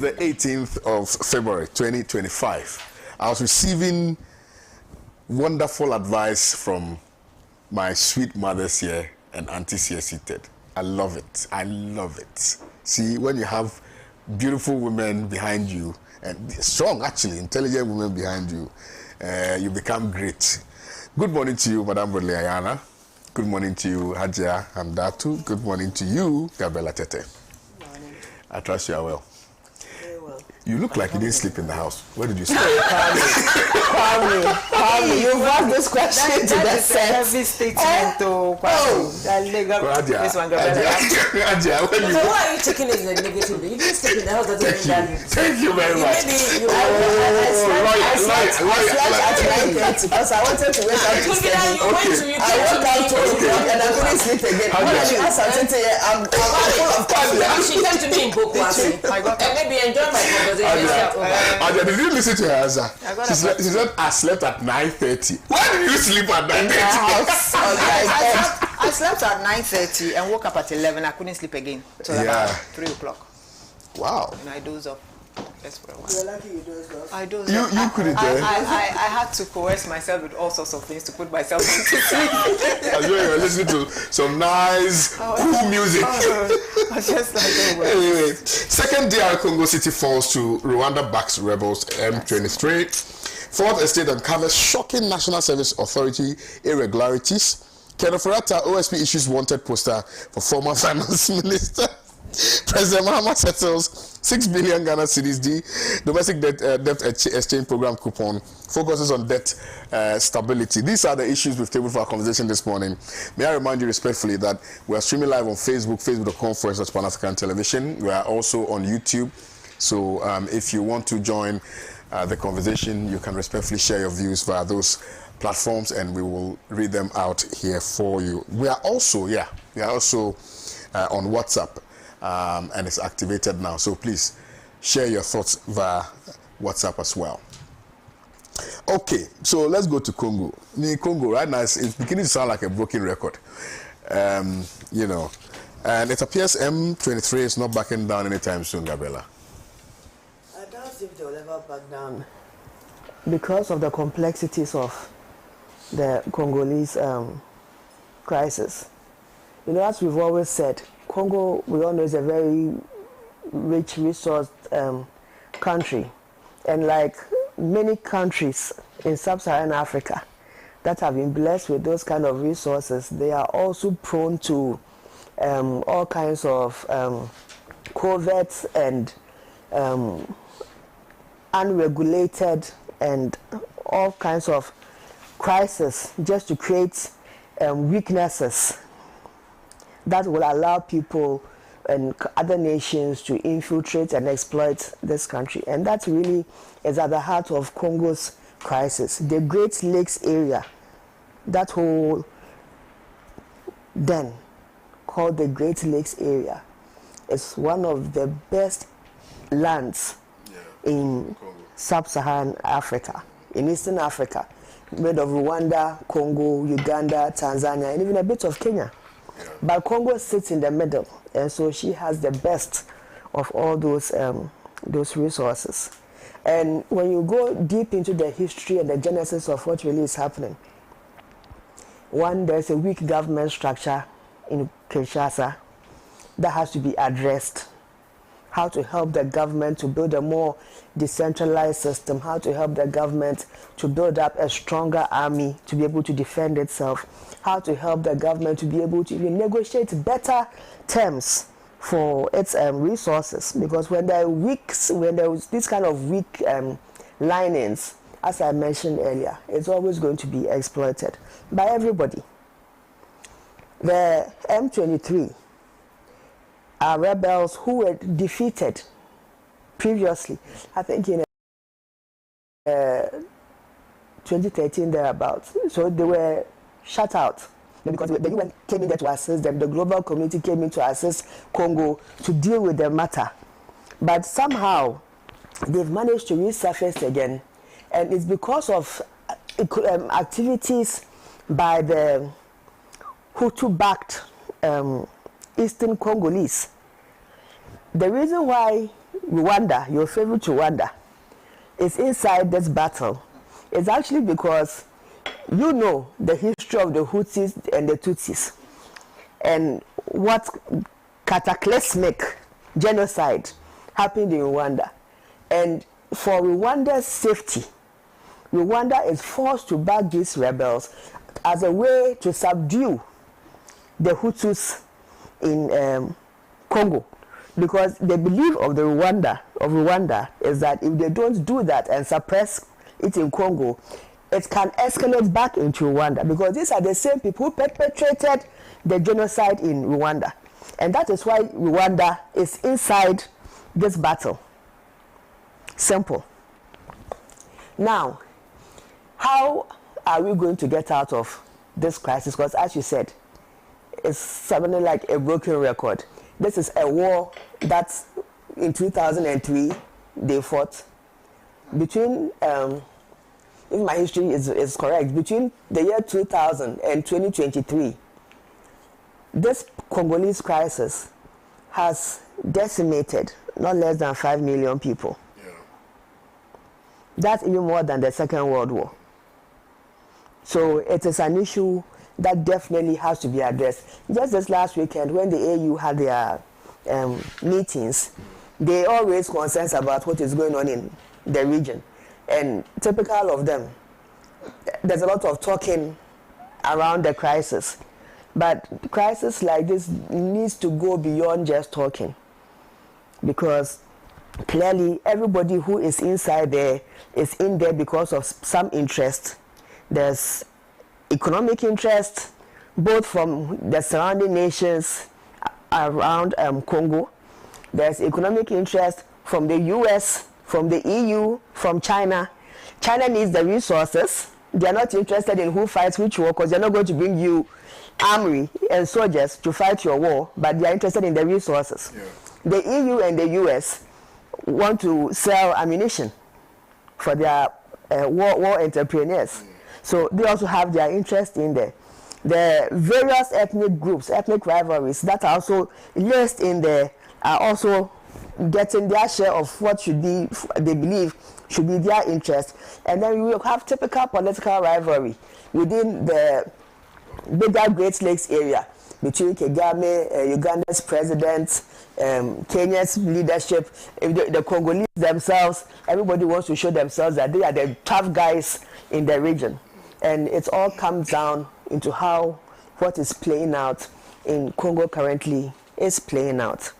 is the 18th of February 2025. I was receiving wonderful advice from my sweet mothers here and aunties here seated. I love it. I love it. See, when you have beautiful women behind you, and strong, actually, intelligent women behind you, you become great. Good morning to you, Madam Bodle Ayana. Good morning to you, Hajia Hamdatu. Good morning to you, Gabriela Tete. Good morning. I trust you are well. Very well. You look like you didn't sleep in the house. Where did you sleep? Kwame, you've asked this question to the set. Heavy statement to Kwame. Hajia, So why are you taking it in the negative? You didn't sleep in the house, doesn't mean that. Thank you very much. Maybe you I slept at 9:30 because I wanted to wake up to study. I woke up to and I couldn't sleep again. When you ask something, I'm full of coffee. She came to me in Bokwasi. And maybe enjoy my conversation. Aja, did you listen to her answer? She said, I slept at 9:30. Why did you sleep at 9:30? I slept at 9:30 and woke up at 11. I couldn't sleep again till about 3 o'clock. Wow. And I dozed off. Just for a while. You're lucky you dozed off. I dozed off. You couldn't. I had to coerce myself with all sorts of things to put myself to sleep. As well, you were listening to some nice, cool music. I was just like, oh, well. Anyway, second DR Congo City falls to Rwanda-backed rebels M23. Fourth estate uncovers shocking National Service Authority irregularities. Kenofurata OSP issues wanted poster for former finance minister. President Mahama settles 6 billion Ghana cedis. The domestic debt exchange program coupon focuses on debt stability. These are the issues we've tabled for our conversation this morning. May I remind you respectfully that we are streaming live on Facebook, facebook.com/Pan-African Television. We are also on YouTube. So if you want to join the conversation, you can respectfully share your views via those platforms and we will read them out here for you. We are also on WhatsApp. And it's activated now, so please share your thoughts via WhatsApp as well. Okay, so let's go to Congo. Congo right now it's beginning to sound like a broken record, you know, and it appears M23 is not backing down anytime soon. Gabriela, I doubt if they'll ever back down because of the complexities of the Congolese crisis. You know, as we've always said, Congo, we all know, is a very rich resource country. And like many countries in sub-Saharan Africa that have been blessed with those kind of resources, they are also prone to all kinds of coverts and unregulated and all kinds of crises just to create weaknesses that will allow people and other nations to infiltrate and exploit this country. And that really is at the heart of Congo's crisis. The Great Lakes area, that whole den called the Great Lakes area, is one of the best lands in sub-Saharan Africa, in Eastern Africa, made of Rwanda, Congo, Uganda, Tanzania, and even a bit of Kenya. But Congo sits in the middle, and so she has the best of all those resources. And when you go deep into the history and the genesis of what really is happening, one, there's a weak government structure in Kinshasa that has to be addressed. How to help the government to build a more decentralized system, how to help the government to build up a stronger army to be able to defend itself, how to help the government to be able to even negotiate better terms for its resources. Because when there is this kind of weak linings, as I mentioned earlier, it's always going to be exploited by everybody. The M23 are rebels who were defeated previously, I think in 2013 thereabouts. So they were shut out because the UN came in there to assist them. The global community came in to assist Congo to deal with the matter. But somehow they've managed to resurface again, and it's because of activities by the Hutu-backed Eastern Congolese. The reason why Rwanda, your favorite Rwanda, is inside this battle, it's actually because you know the history of the Hutus and the Tutsis and what cataclysmic genocide happened in Rwanda. And for Rwanda's safety, Rwanda is forced to back these rebels as a way to subdue the Hutus in Congo, because the belief of Rwanda is that if they don't do that and suppress it in Congo, it can escalate back into Rwanda, because these are the same people who perpetrated the genocide in Rwanda, and that is why Rwanda is inside this battle. Simple. Now, how are we going to get out of this crisis? Because as you said, it's something like a broken record. This is a war that in 2003 they fought between, if my history is correct, between the year 2000 and 2023. This Congolese crisis has decimated not less than 5 million people. Yeah. That's even more than the Second World War. So it is an issue that definitely has to be addressed. Just this last weekend, when the AU had their meetings, they all raised concerns about what is going on in the region. And typical of them, there's a lot of talking around the crisis. But crisis like this needs to go beyond just talking, because clearly everybody who is inside there is in there because of some interest. There's economic interest, both from the surrounding nations around Congo. There's economic interest from the US, from the EU, from China. China needs the resources. They're not interested in who fights which war, because they're not going to bring you army and soldiers to fight your war, but they're interested in the resources. Yeah. The EU and the US want to sell ammunition for their war entrepreneurs. So they also have their interest in there. The various ethnic groups, ethnic rivalries that are also laced in there are also getting their share of what should be, they believe should be their interest. And then we will have typical political rivalry within the bigger Great Lakes area between Kagame, Uganda's president, Kenya's leadership, the Congolese themselves. Everybody wants to show themselves that they are the tough guys in the region. And it all comes down into how what is playing out in Congo currently is playing out.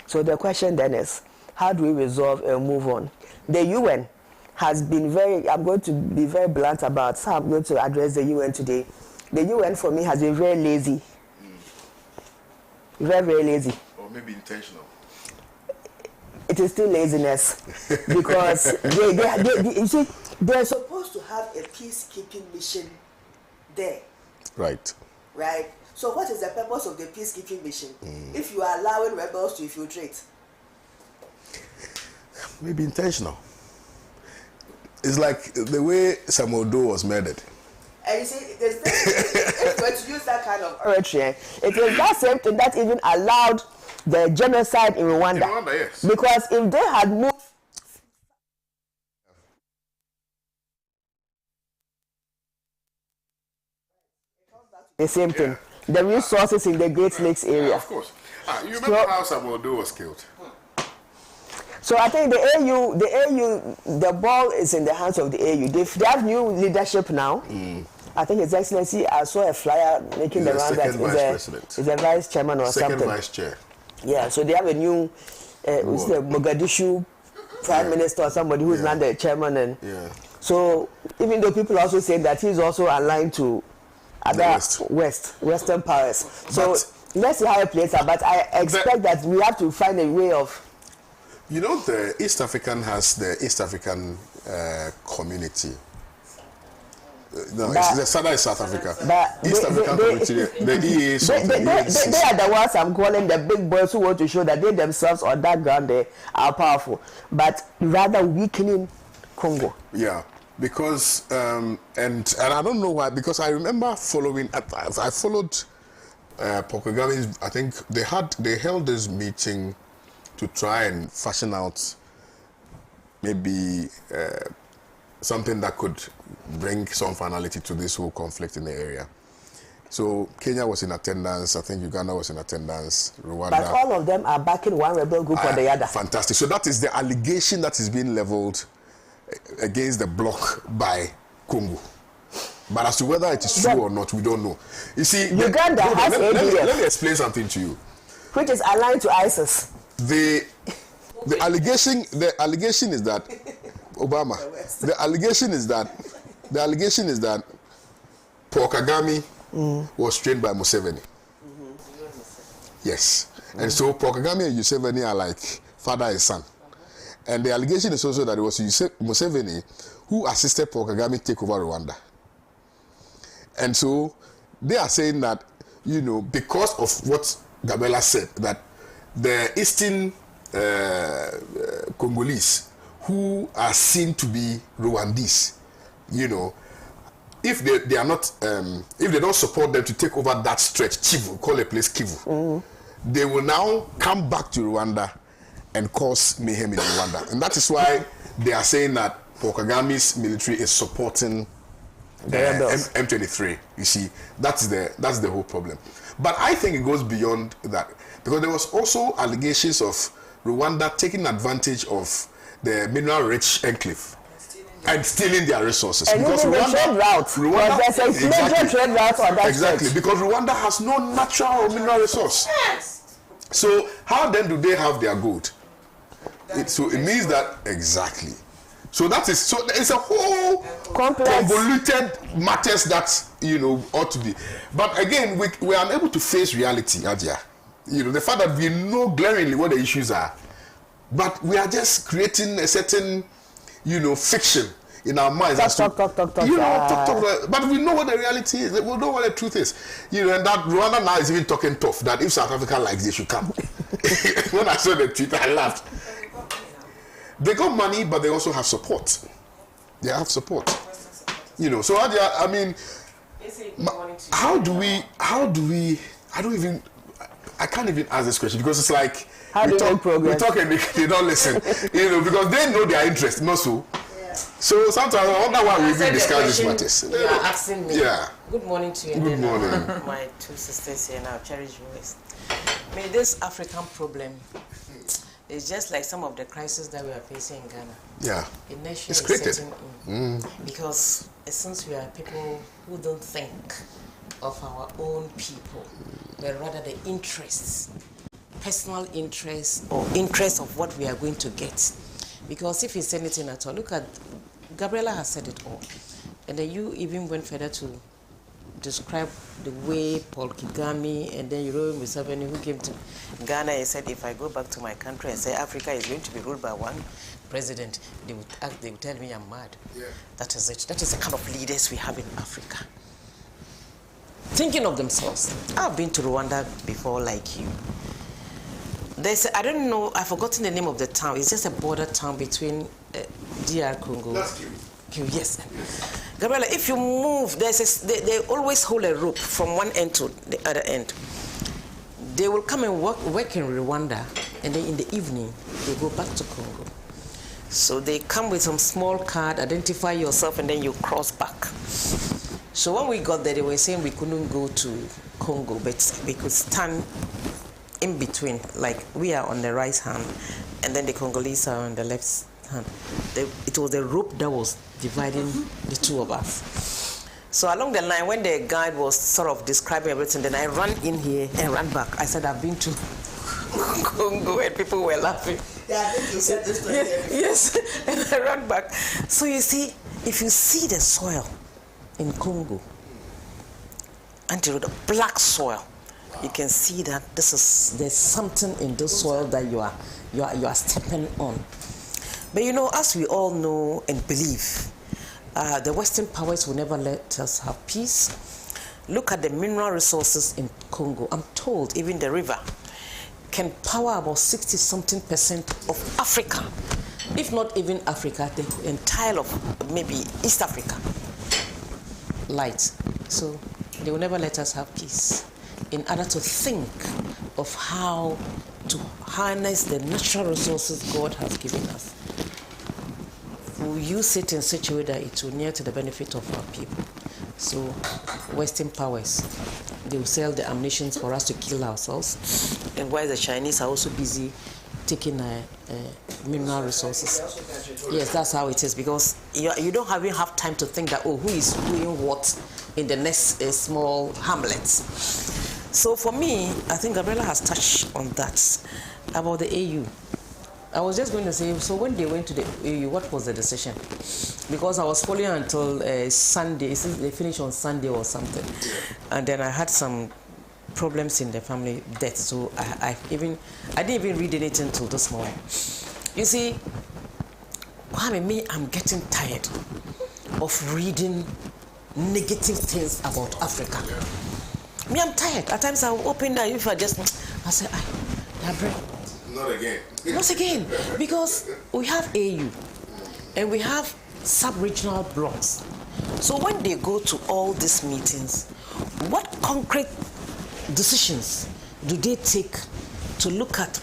So the question then is, how do we resolve and move on? The UN has been very, I'm going to be very blunt about how I'm going to address the UN today. The UN for me has been very lazy. Very, very lazy. Or maybe intentional. It is still laziness. Because you see, they're supposed to have a peacekeeping mission there. Right. Right? So what is the purpose of the peacekeeping mission if you are allowing rebels to infiltrate? Maybe intentional. It's like the way Samuel Doe was murdered. And you see, if we're to use that kind of oratory, it is that same thing that even allowed the genocide in Rwanda. In Rwanda, yes. Because if they had moved the same thing, the resources in the Great Lakes area. Of course. You remember how Samuel Doe was killed? So I think the AU, the ball is in the hands of the AU. They have new leadership now. I think His Excellency, I saw a flyer making the round that is a vice chairman or second something. Vice chair. Yeah, so they have a new Mogadishu prime minister or somebody who's now the chairman. And so even though people also say that he's also aligned to other Western powers. So let's see how it plays out. But I expect that we have to find a way of. You know, the East African has the East African community. No, it's the Southern South Africa. East African community, the EA. They are the ones I'm calling the big boys who want to show that they themselves on that ground they are powerful, but rather weakening Congo. Yeah, because and I don't know why, because I remember following. I followed Paul Kagame's. I think they held this meeting to try and fashion out maybe something that could bring some finality to this whole conflict in the area. So Kenya was in attendance. I think Uganda was in attendance. Rwanda. But all of them are backing one rebel group or the other. Fantastic. So that is the allegation that is being leveled against the bloc by Congo. But as to whether it is true or not, we don't know. You see, Uganda has ADF. Let me explain something to you. Which is aligned to ISIS. The allegation is that Obama. The allegation is that Paul Kagame was trained by Museveni. Yes. And so Paul Kagame and Museveni are like father and son. And the allegation is also that it was Museveni who assisted Paul Kagame take over Rwanda. And so they are saying that, you know, because of what Gabriela said, that the Eastern Congolese who are seen to be Rwandese, you know, if they are not, if they don't support them to take over that stretch, Kivu, call a place Kivu, they will now come back to Rwanda and cause mayhem in Rwanda. And that is why they are saying that Paul Kagame's military is supporting M23. You see, that's the whole problem. But I think it goes beyond that, because there was also allegations of Rwanda taking advantage of the mineral-rich enclave and stealing their resources. And because even the trade route, there's a major trade route on that. Exactly, because Rwanda has no natural or mineral resource. So how then do they have their gold? So it means that exactly. So that is, so it's a whole convoluted matters that, you know, ought to be. But again, we are unable to face reality, Adia. You know, the fact that we know glaringly what the issues are, but we are just creating a certain, you know, fiction in our minds. Talk. But we know what the reality is. We know what the truth is. You know, and that Rwanda now is even talking tough, that if South Africa likes, they should come. When I saw the tweet, I laughed. They got money, but they also have support. They have support. You know, so I mean, how do we, I can't even ask this question, because it's like, we talk and they don't listen. You know, because they know their interest, not so. Yeah. So sometimes I wonder why we even discuss these matters. You are asking me. Yeah. Good morning to you. Good morning. My two sisters here now, cherished voice. I mean, this African problem is just like some of the crises that we are facing in Ghana. Yeah. The nation it's is created. setting in. Because since we are people who don't think of our own people, but rather the interests, personal interests or interests of what we are going to get. Because if it's anything at all, look at, Gabriela has said it all. And then you even went further to describe the way Paul Kagame and then Yoweri Museveni, who came to Ghana and said, if I go back to my country and say Africa is going to be ruled by one president, they would tell me I'm mad. Yeah. That is it. That is the kind of leaders we have in Africa. Thinking of themselves. I've been to Rwanda before, like you. There's, I don't know, I've forgotten the name of the town. It's just a border town between DR Congo. That's cute. Yes. Gabriela, if you move, they always hold a rope from one end to the other end. They will come and work in Rwanda, and then in the evening, they go back to Congo. So they come with some small card, identify yourself, and then you cross back. So when we got there, they were saying we couldn't go to Congo, but we could stand in between, like we are on the right hand, and then the Congolese are on the left hand. It was the rope that was dividing the two of us. So along the line, when the guide was sort of describing everything, then I ran in here and ran back. I said, I've been to Congo, and people were laughing. Yeah, I think you said this to me. Yes, and I ran back. So you see, if you see the soil in Congo, and the black soil, you can see that there's something in this soil that you are stepping on. But you know, as we all know and believe, the Western powers will never let us have peace. Look at the mineral resources in Congo. I'm told even the river can power about 60-something% of Africa, if not even Africa, the entire of maybe East Africa. Light. So they will never let us have peace. In order to think of how to harness the natural resources God has given us. will use it in such a way that it will near to the benefit of our people. So Western powers, they will sell the ammunition for us to kill ourselves, and while the Chinese are also busy taking mineral resources. Yes, that's how it is, because you don't even have time to think that, oh, who is doing what in the next small hamlets. So for me, I think Gabriela has touched on that, about the AU. I was just going to say, so when they went to the AU, what was the decision? Because I was following until Sunday, they finished on Sunday or something. And then I had some problems in the family death, so I didn't even read anything until this morning. You see, I'm getting tired of reading negative things about Africa. Me, I'm tired. At times I'll open that, if I say, not again. Not again, because we have AU and we have sub-regional blocks. So when they go to all these meetings, what concrete decisions do they take to look at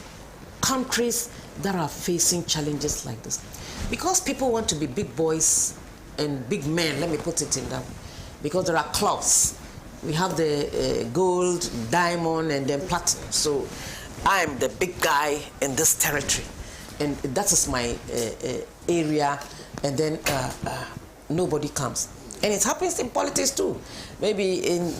countries that are facing challenges like this? Because people want to be big boys and big men, let me put it in that, because there are clubs. We have the gold, diamond, and then platinum. So I'm the big guy in this territory, and that is my area, and then nobody comes. And it happens in politics too. Maybe in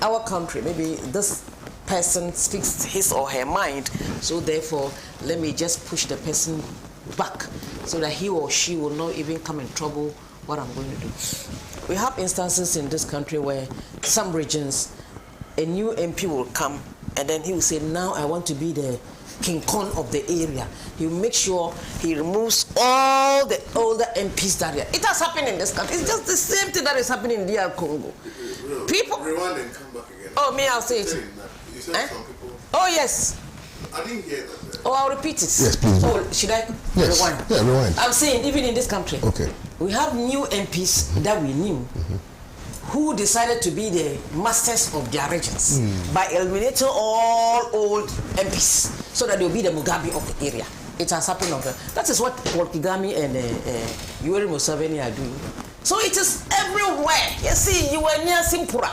our country, maybe this person speaks his or her mind, so therefore let me just push the person back so that he or she will not even come in trouble what I'm going to do. We have instances in this country where some regions, a new MP will come, and then he will say, now I want to be the King Kong of the area. He will make sure he removes all the older MPs that are. It has happened in this country. It's just the same thing that is happening in DR Congo. People. Rewind and come back again. Oh, me, I'll say it. You said some people. Oh, yes. I didn't hear that. Oh, I'll repeat it. Yes, please. Oh, should I Yes. rewind? Yeah, rewind. I'm saying, even in this country, Okay. we have new MPs that we knew who decided to be the masters of their regions by eliminating all old MPs so that they'll be the Mugabe of the area. It has happened over. That is what Paul Kagame and Yoweri Museveni are doing. So it is everywhere. You see, you were near Simpura.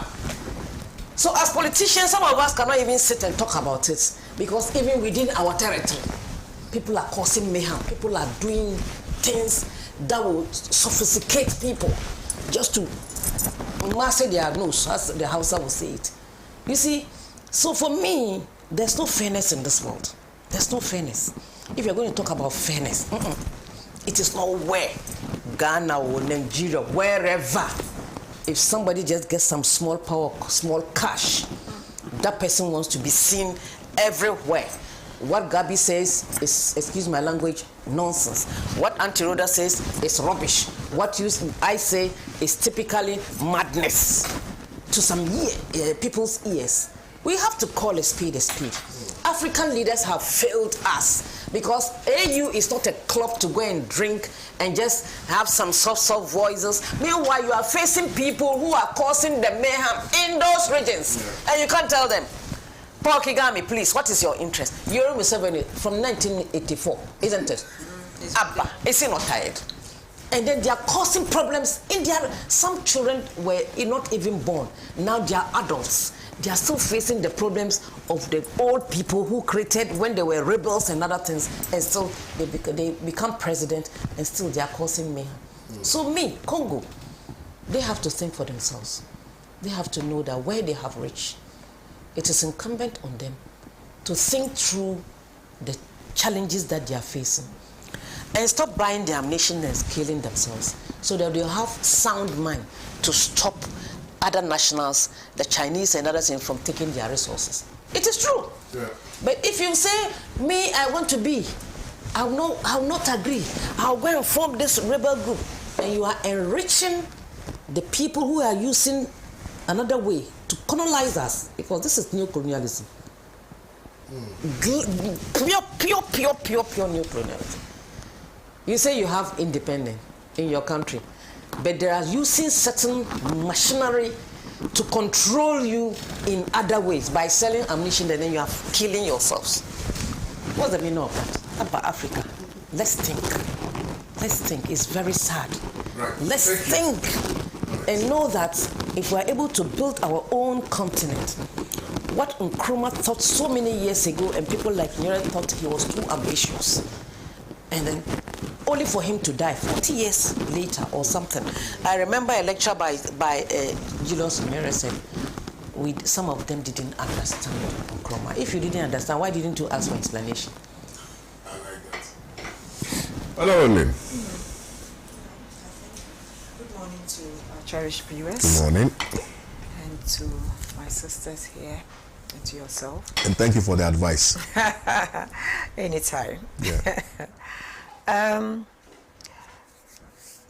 So as politicians, some of us cannot even sit and talk about it, because even within our territory, people are causing mayhem. People are doing things that will sophisticate people just to master their nose, as the Hausa will say it. You see, so for me, there's no fairness in this world. There's no fairness. If you're going to talk about fairness, it is nowhere. Ghana or Nigeria, wherever. If somebody just gets some small power, small cash, that person wants to be seen everywhere. What Gabi says is, excuse my language, nonsense. What Auntie Rhoda says is rubbish. What I say is typically madness to some people's ears. We have to call a spade a spade. African leaders have failed us because AU is not a club to go and drink and just have some soft voices. Meanwhile, you are facing people who are causing the mayhem in those regions, and you can't tell them. Paul Kagame, please, what is your interest? Yoweri Museveni from 1984, isn't it? Abba, is he not tired? And then they are causing problems in their. Some children were not even born. Now they are adults. They are still facing the problems of the old people who created when they were rebels and other things, and still they become president, and still they are causing mayhem. So me, Congo, they have to think for themselves. They have to know that where they have reached, it is incumbent on them to think through the challenges that they are facing and stop buying the ammunition and killing themselves, so that they'll have sound mind to stop other nationals, the Chinese and others, from taking their resources. It is true. Yeah. But if you say, me, I want to be, I will not agree, I'll go and form this rebel group, and you are enriching the people who are using another way to colonize us, because this is neo-colonialism. Pure neo-colonialism. You say you have independence in your country, but they are using certain machinery to control you in other ways by selling ammunition, and then you are killing yourselves. What's the meaning of that? About Africa, let's think. let's think. It's very sad. Right. Let's think and know that if we're able to build our own continent, what Nkrumah thought so many years ago, and people like Nyere thought he was too ambitious, and then only for him to die 40 years later or something. I remember a lecture by Julius Nyere said, some of them didn't understand Nkrumah. If you didn't understand, why didn't you ask for explanation? I like that. Hello, Lynn. Good morning to our cherished viewers. Good morning. And to my sisters here, and to yourself. And thank you for the advice. Anytime. Yeah.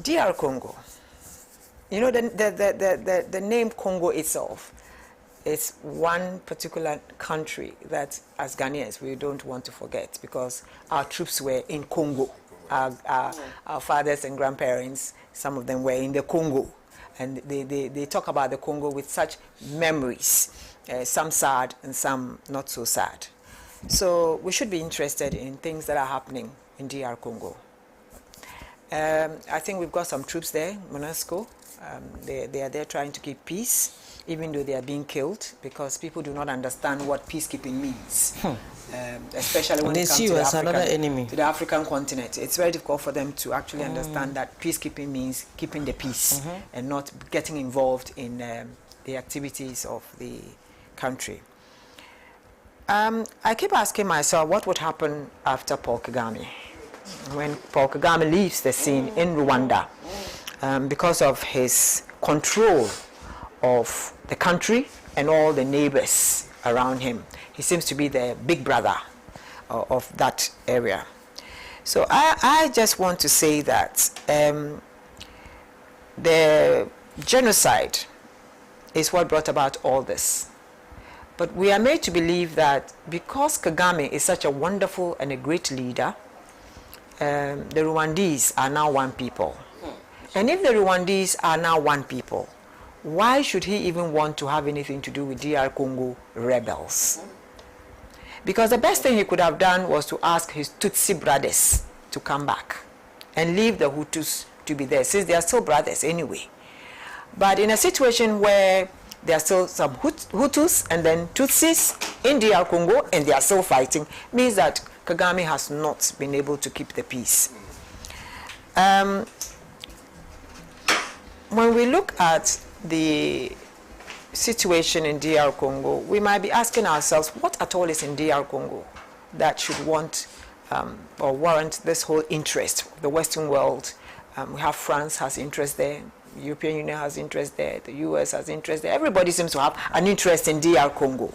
DR Congo. You know, the name Congo itself is one particular country that, as Ghanaians, we don't want to forget, because our troops were in Congo. Our fathers and grandparents, some of them were in the Congo. And they talk about the Congo with such memories, some sad and some not so sad. So we should be interested in things that are happening in DR Congo. I think we've got some troops there, MONUSCO. They are there trying to keep peace, even though they are being killed, because people do not understand what peacekeeping means. Especially when they it comes see to you as another enemy. To the African continent. It's very difficult for them to actually understand that peacekeeping means keeping the peace and not getting involved in the activities of the country. I keep asking myself what would happen after Paul Kagame, when Paul Kagame leaves the scene in Rwanda, because of his control of the country and all the neighbors around him. He seems to be the big brother of that area. So I just want to say that the genocide is what brought about all this. But we are made to believe that because Kagame is such a wonderful and a great leader, the Rwandese are now one people. And if the Rwandese are now one people, why should he even want to have anything to do with DR Congo rebels? Because the best thing he could have done was to ask his Tutsi brothers to come back and leave the Hutus to be there, since they are still brothers anyway. But in a situation where there are still some Hutus and then Tutsis in DR Congo and they are still fighting, means that Kagame has not been able to keep the peace. When we look at the situation in DR Congo, we might be asking ourselves, what at all is in DR Congo that should want or warrant this whole interest of the Western world? We have France has interest there, the European Union has interest there, the US has interest there. Everybody seems to have an interest in DR Congo.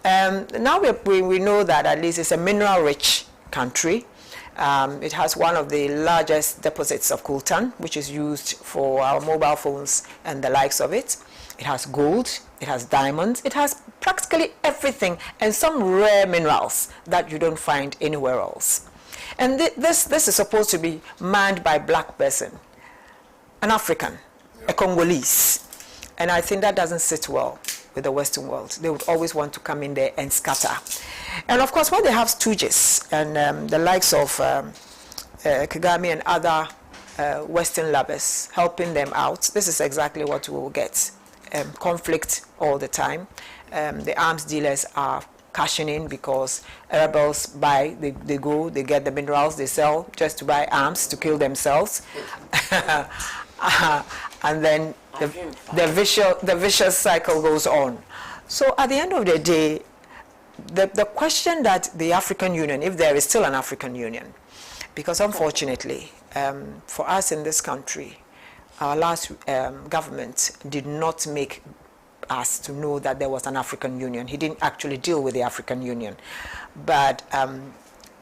Now we know that at least it's a mineral-rich country. It has one of the largest deposits of coltan, which is used for our mobile phones and the likes of it. It has gold, it has diamonds, it has practically everything, and some rare minerals that you don't find anywhere else. And this is supposed to be manned by a black person, an African, a Congolese. And I think that doesn't sit well with the Western world. They would always want to come in there and scatter. And of course, when they have stooges and the likes of Kagame and other Western lovers helping them out, this is exactly what we will get. Conflict all the time. The arms dealers are cashing in because rebels buy, they go, they get the minerals, they sell just to buy arms to kill themselves. And then the vicious cycle goes on. So at the end of the day, the question that the African Union, if there is still an African Union, because unfortunately, for us in this country, our last government did not make us to know that there was an African Union. He didn't actually deal with the African Union. But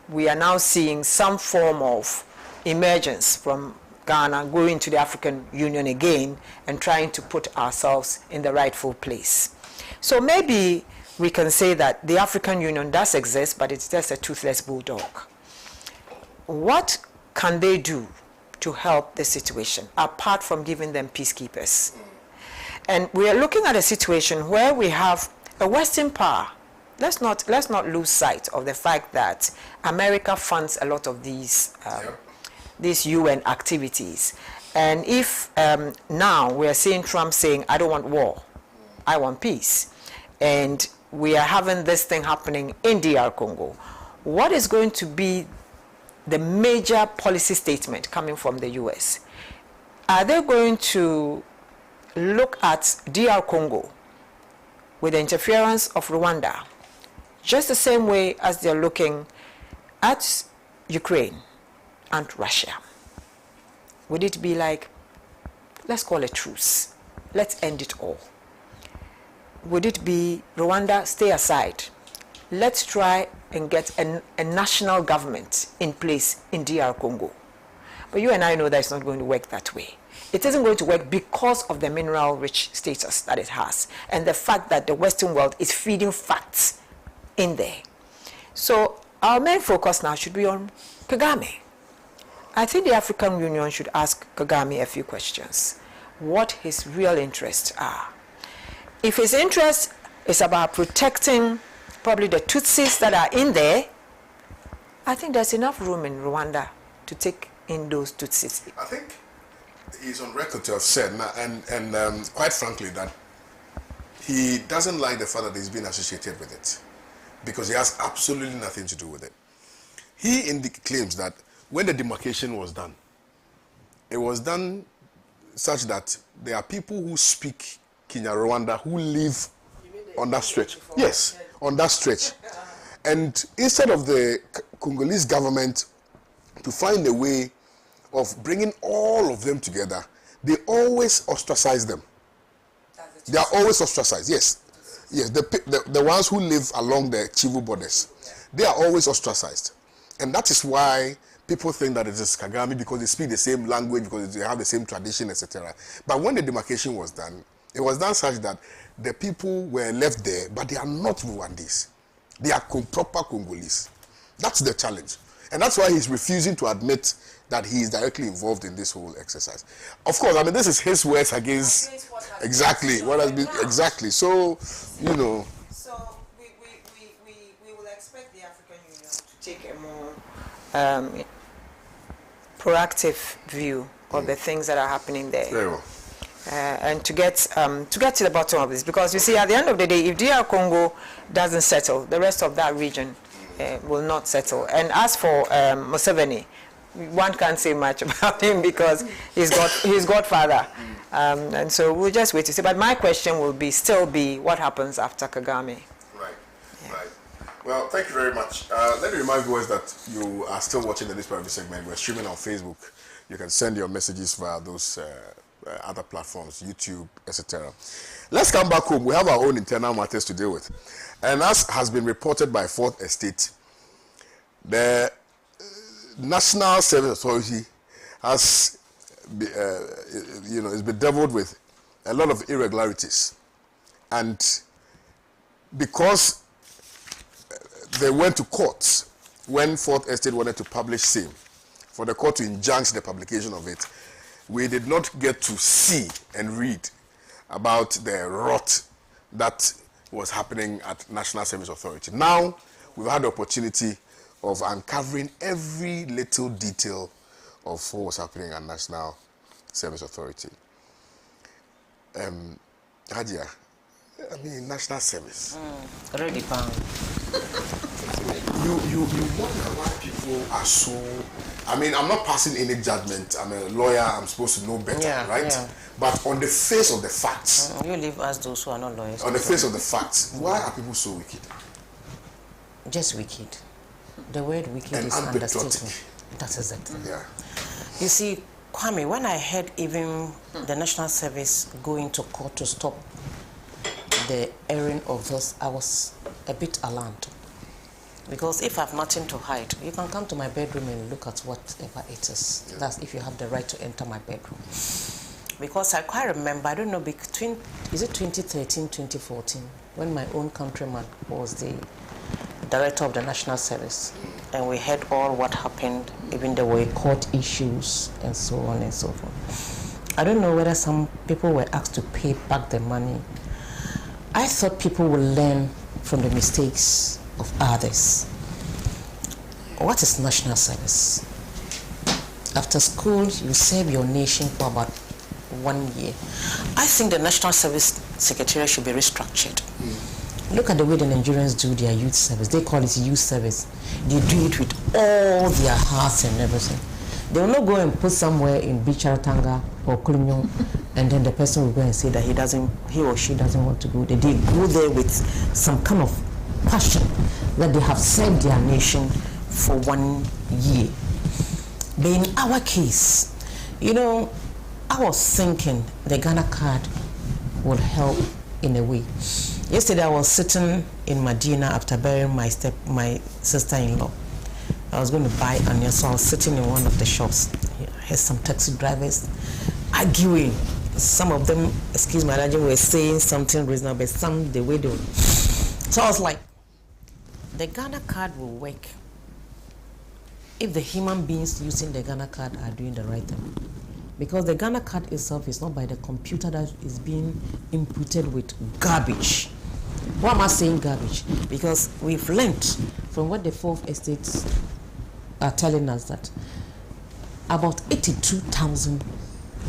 we are now seeing some form of emergence from Ghana going to the African Union again and trying to put ourselves in the rightful place. So maybe we can say that the African Union does exist, but it's just a toothless bulldog. What can they do to help the situation, apart from giving them peacekeepers? And we are looking at a situation where we have a Western power. Let's not lose sight of the fact that America funds a lot of these these UN activities. And if now we are seeing Trump saying, I don't want war, I want peace, and we are having this thing happening in DR Congo, what is going to be the major policy statement coming from the US? Are they going to look at DR Congo with the interference of Rwanda just the same way as they're looking at Ukraine and Russia? Would it be like, let's call a truce, let's end it all? Would it be, Rwanda, stay aside, let's try and get a national government in place in DR Congo? But you and I know that it's not going to work that way. It isn't going to work because of the mineral-rich status that it has and the fact that the Western world is feeding facts in there. So our main focus now should be on Kagame. I think the African Union should ask Kagame a few questions. What his real interests are. If his interest is about protecting probably the Tutsis that are in there, I think there's enough room in Rwanda to take in those Tutsis. I think he's on record to have said, and quite frankly, that he doesn't like the fact that he's been associated with it because he has absolutely nothing to do with it. He claims that when the demarcation was done, it was done such that there are people who speak Kinyarwanda who live on that stretch. Yes, on that stretch. And instead of the Congolese government to find a way of bringing all of them together, they always ostracize them. They are always ostracized, yes. Yes, the ones who live along the Chivu borders, they are always ostracized. And that is why people think that it is Kagame because they speak the same language, because they have the same tradition, etc. But when the demarcation was done, it was done such that the people were left there, but they are not Rwandese. They are proper Congolese. That's the challenge. And that's why he's refusing to admit that he is directly involved in this whole exercise. Of course, I mean, this is his words against exactly what has been, exactly. So, you know. So we will expect the African Union to take a more proactive view of the things that are happening there. Very well. And to get to the bottom of this, because you see, at the end of the day, if DR Congo doesn't settle, the rest of that region will not settle. And as for Museveni, one can't say much about him because he's godfather, and so we'll just wait to see. But my question will still be, what happens after Kagame? Right, right. Well, thank you very much. Let me remind viewers that you are still watching the newspaper segment. We're streaming on Facebook. You can send your messages via those other platforms, YouTube, etc. Let's come back home. We have our own internal matters to deal with. And as has been reported by Fourth Estate, the National Service Authority has is bedeviled with a lot of irregularities. And because they went to court when Fourth Estate wanted to publish same, for the court to injunct the publication of it, we did not get to see and read about the rot that was happening at National Service Authority. Now, we've had the opportunity of uncovering every little detail of what was happening at National Service Authority. Hadia, I mean, National Service. Already found. You wonder why people are so... I mean, I'm not passing any judgment. I'm a lawyer. I'm supposed to know better, right? Yeah. But on the face of the facts... You leave us those who are not lawyers. On the face of the facts, why are people so wicked? Just wicked. The word wicked and is understatement. That is it. Yeah. You see, Kwame, when I heard even the National Service going to court to stop the airing of this, I was a bit alarmed. Because if I have nothing to hide, you can come to my bedroom and look at whatever it is. Yeah. That's if you have the right to enter my bedroom. Because I quite remember, I don't know, is it 2013, 2014, when my own countryman was the director of the National Service. And we heard all what happened, even there were court issues and so on and so forth. I don't know whether some people were asked to pay back the money. I thought people would learn from the mistakes of others. What is National Service? after school, you serve your nation for about 1 year. I think the National Service Secretariat should be restructured. Look at the way the Nigerians do their youth service. They call it youth service. They do it with all their hearts and everything. They will not go and put somewhere in Bicharatanga or Kulimyon, and then the person will go and say that he or she doesn't want to go. They go there with some kind of passion that they have served their nation for 1 year. But in our case, you know, I was thinking the Ghana card will help in a way. Yesterday I was sitting in Medina after burying my sister-in-law. I was going to buy onions, so I was sitting in one of the shops. I heard some taxi drivers arguing. Some of them, excuse my language, were saying something reasonable, but some the way they were. So I was like, the Ghana card will work if the human beings using the Ghana card are doing the right thing. Because the Ghana card itself is not by the computer that is being inputted with garbage. Why am I saying garbage? Because we've learned from what the fourth estates are telling us that about 82,000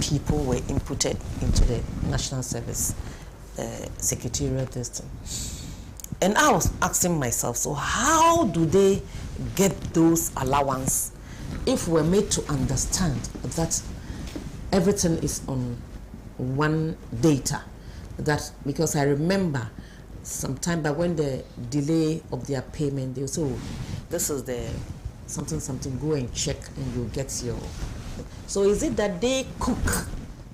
people were inputted into the National Service Secretariat system. And I was asking myself, so how do they get those allowance if we're made to understand that everything is on one data? That because I remember sometime back when the delay of their payment, they will say, oh, this is the something, go and check and you'll get your. So is it that they cook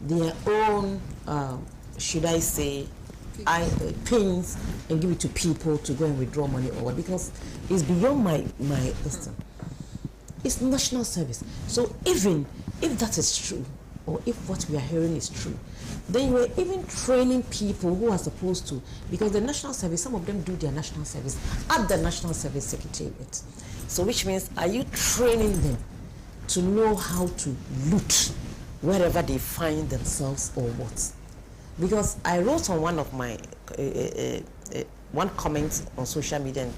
their own, should I say, pins and give it to people to go and withdraw money or what? Because it's beyond my system. It's national service. So even if that is true, or if what we are hearing is true, then you are even training people who are supposed to, because the national service, some of them do their national service at the National Service Secretariat. So which means, are you training them to know how to loot wherever they find themselves or what? Because I wrote on one of my, one comment on social media and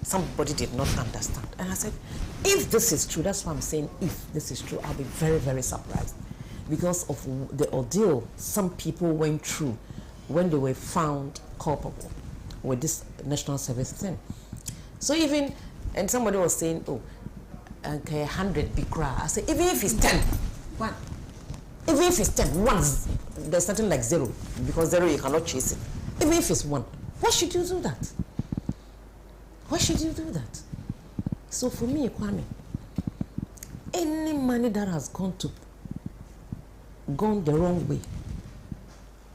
somebody did not understand. And I said, if this is true, that's why I'm saying if this is true, I'll be very, very surprised. Because of the ordeal some people went through when they were found culpable with this national service thing. So even, and somebody was saying, oh, okay, 100 bikra. I said, even if it's 10, one. Even if it's 10, once, there's something like 0, because 0 you cannot chase it. Even if it's 1, why should you do that? Why should you do that? So for me, Kwame, any money that has gone the wrong way,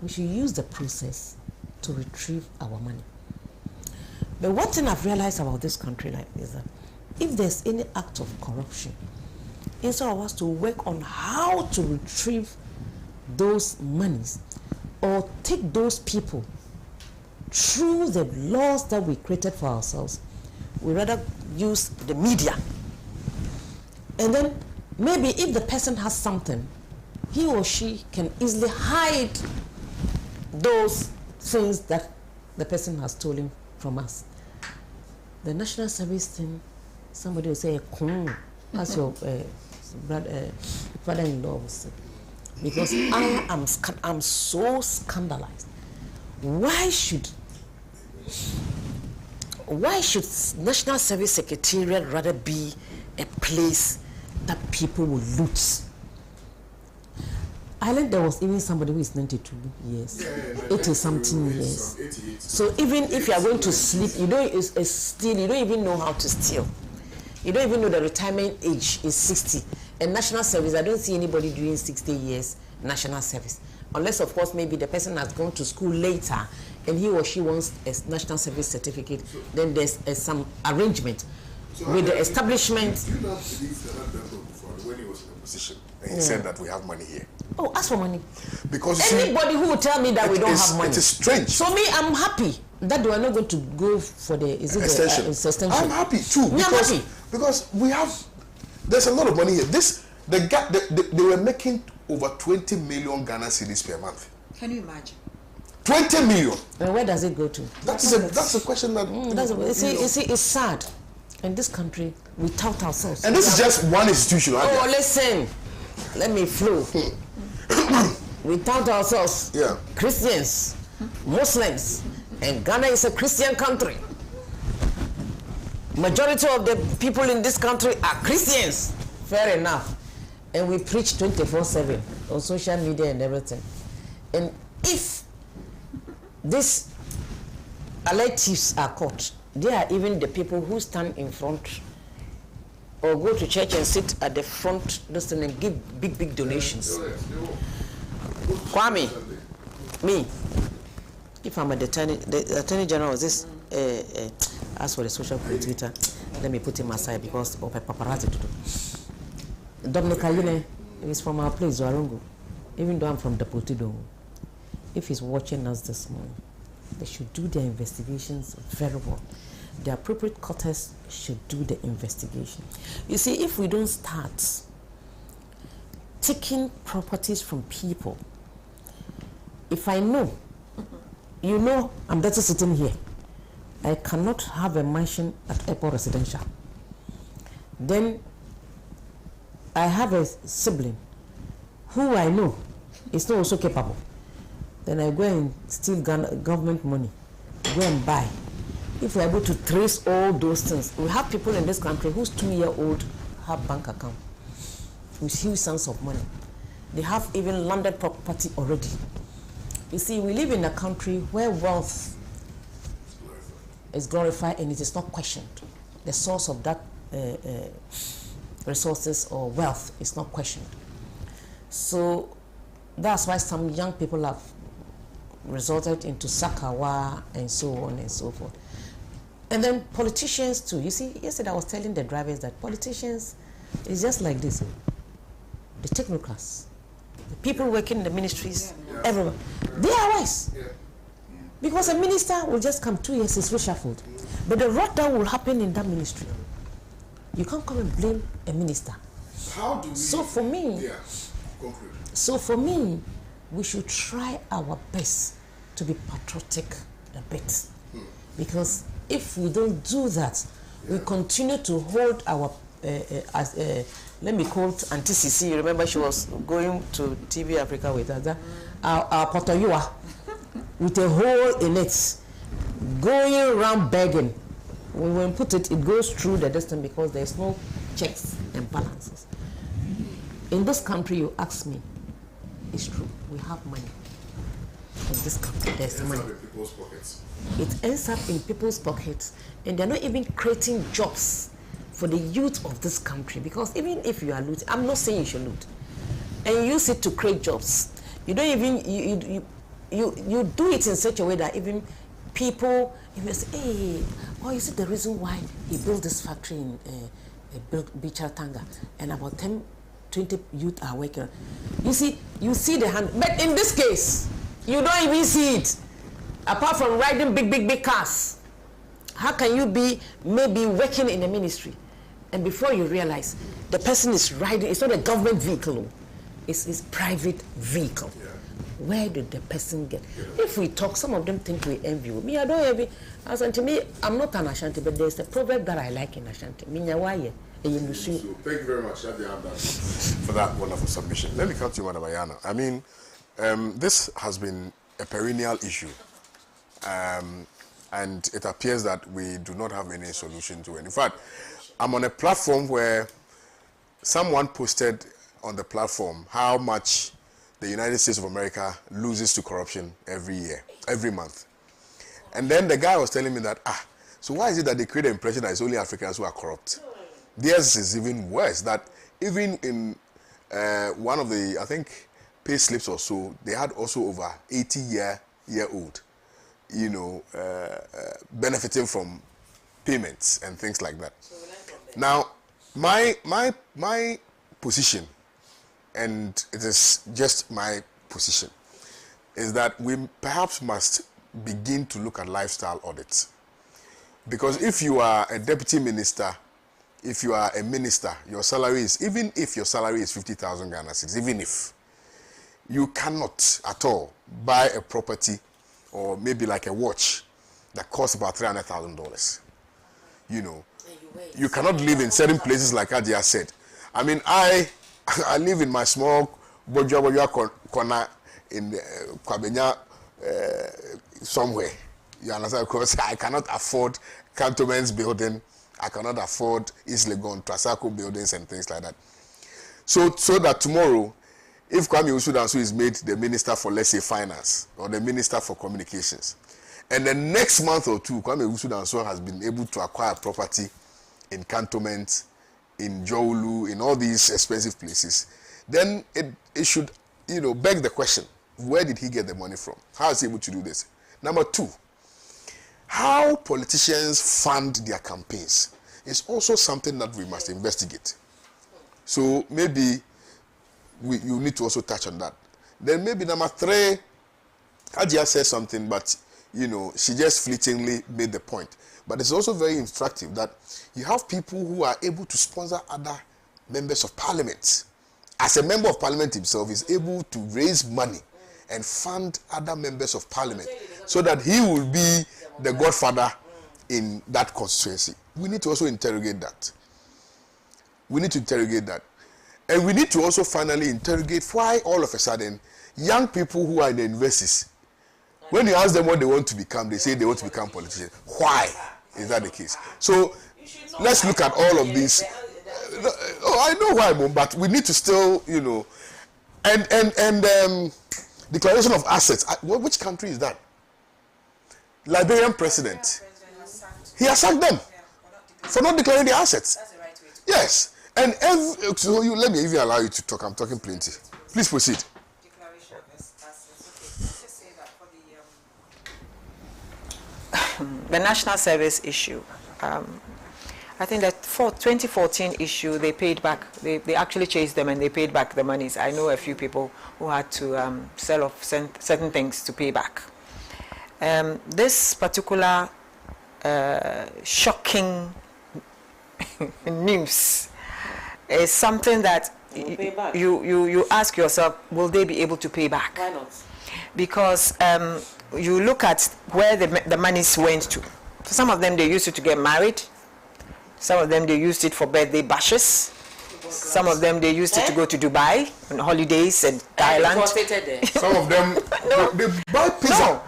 we should use the process to retrieve our money. But one thing I've realized about this country like is that if there's any act of corruption, instead of us to work on how to retrieve those monies or take those people through the laws that we created for ourselves, we rather use the media. And then maybe if the person has something, he or she can easily hide those things that the person has stolen from us. The national service thing, somebody will say, as your father-in-law will say. Because I'm so scandalized. Why should National Service Secretariat rather be a place that people will loot? I learned there was even somebody who is 92 years, 80 something years. So even if you are going to sleep, you don't steal. You don't even know how to steal. You don't even know the retirement age is 60. And national service, I don't see anybody doing 60 years national service, unless of course maybe the person has gone to school later and he or she wants a national service certificate. Then there's some arrangement with the establishment. You not believe that when he was in a position and he said that we have money here. Oh, ask for money. Because anybody who will tell me that we don't have money. It is strange. So me, I'm happy that they are not going to go for the extension. I'm happy too. Because we have, there's a lot of money here. They were making over 20 million Ghana cedis per month. Can you imagine? 20 million. And where does it go to? That's a question that. It's sad. In this country, we tout ourselves. And this is just one institution. Oh, listen. let me flow. We count ourselves Christians, Muslims, and Ghana is a Christian country. Majority of the people in this country are Christians. Fair enough. And we preach 24/7 on social media and everything. And if these alleged thieves are caught, they are even the people who stand in front or go to church and sit at the front and give big donations. Kwame, me, if I'm the Attorney General of this, as for the social Twitter, let me put him aside because of paparazzi to do. Dominic Ayine is from our place, Zoarongo. Even though I'm from the Potido, if he's watching us this morning, they should do their investigations very well. The appropriate quarters should do the investigation. You see, if we don't start taking properties from people, if I know, you know, I'm better sitting here, I cannot have a mansion at Airport Residential. Then I have a sibling who I know is not also capable. Then I go and steal government money, go and buy. If we're able to trace all those things, we have people in this country whose 2-year-old have bank account with huge sums of money. They have even landed property already. You see, we live in a country where wealth is glorified and it is not questioned. The source of that resources or wealth is not questioned. So that's why some young people have resorted into Sakawa and so on and so forth. And then politicians too. You see, yesterday I was telling the drivers that politicians is just like this. The technocrats, the people working in the ministries, everyone, they are wise. Because a minister will just come 2 years, it's reshuffled. But the rot that will happen in that ministry, you can't come and blame a minister. How do we? So for me, we should try our best to be patriotic a bit. Because if we don't do that, we continue to hold our, let me quote Auntie Sisi. Remember she was going to TV Africa with us, our Potoyua, with a hole in it, going around begging. When we put it, it goes through the distance because there's no checks and balances. In this country, you ask me, it's true, we have money. In this country, there's money. It ends up in people's pockets. It ends up in people's pockets, and they're not even creating jobs for the youth of this country. Because even if you are looting, I'm not saying you should loot, and you use it to create jobs. You don't even you do it in such a way that even people, you may say, hey, is it the reason why he built this factory in Bichatanga and about 10-20 youth are working? You see the hand, but in this case, you don't even see it. Apart from riding big cars, how can you be maybe working in a ministry and before you realize the person is riding, it's not a government vehicle, it's his private vehicle. Where did the person get? If we talk, some of them think we envy. Me, I don't envy. As to me, I'm not an Ashanti, but there's a proverb that I like in Ashanti. So thank you very much for that wonderful submission. Let me come to you, Madam Ayana. I mean, this has been a perennial issue. And it appears that we do not have any solution to it. In fact, I'm on a platform where someone posted on the platform how much the United States of America loses to corruption every month. And then the guy was telling me that, so why is it that they create the impression that it's only Africans who are corrupt? Theirs is even worse, that even in one of the, I think, pay slips or so, they had also over 80-year-old, benefiting from payments and things like that. Now, my position, and it is just my position, is that we perhaps must begin to look at lifestyle audits. Because if you are a deputy minister, if you are a minister, your salary is, even if your salary is 50,000 Ghana cedis, even if, you cannot at all buy a property or maybe like a watch that costs about $300,000. You cannot live in certain places like Adia said. I mean, I I live in my small Boja corner in Kwabenya somewhere. You understand? Because I cannot afford Cantonment's building. I cannot afford East Legon, Trasaco buildings and things like that. So that tomorrow, if Kwame Usudanso is made the minister for, let's say, finance or the minister for communications, and the next month or two, Kwame Usudanso has been able to acquire property in Cantonment, in Jowlu, in all these expensive places, then it should, beg the question, where did he get the money from? How is he able to do this? Number two, how politicians fund their campaigns is also something that we must investigate. So maybe you need to also touch on that. Then maybe number three, Ajia said something, but she just fleetingly made the point. But it's also very instructive that you have people who are able to sponsor other members of parliament. As a member of parliament himself, is able to raise money and fund other members of parliament so that he will be the godfather in that constituency. We need to also interrogate that. We need to interrogate that. And we need to also finally interrogate why all of a sudden young people who are in the universities, when you ask them what they want to become, they say they want to become politicians. Why is that the case? So let's look at all of these. I know why, but we need to still, and declaration of assets. Which country is that? Liberian president. He has sacked them for not declaring the assets. Yes, and so let me even allow you to talk. I'm talking plenty. Please proceed. Declaration of assets. Okay, let's just say that for the national service issue. I think that for 2014 issue, they paid back. They actually chased them and they paid back the monies. I know a few people who had to sell off certain things to pay back. This particular shocking news is something that you ask yourself, will they be able to pay back? Why not? Because you look at where the monies went to. For some of them, they used it to get married. Some of them, they used it for birthday bashes. Some of them, they used it to go to Dubai on holidays and Thailand. Some of them, they buy pizza.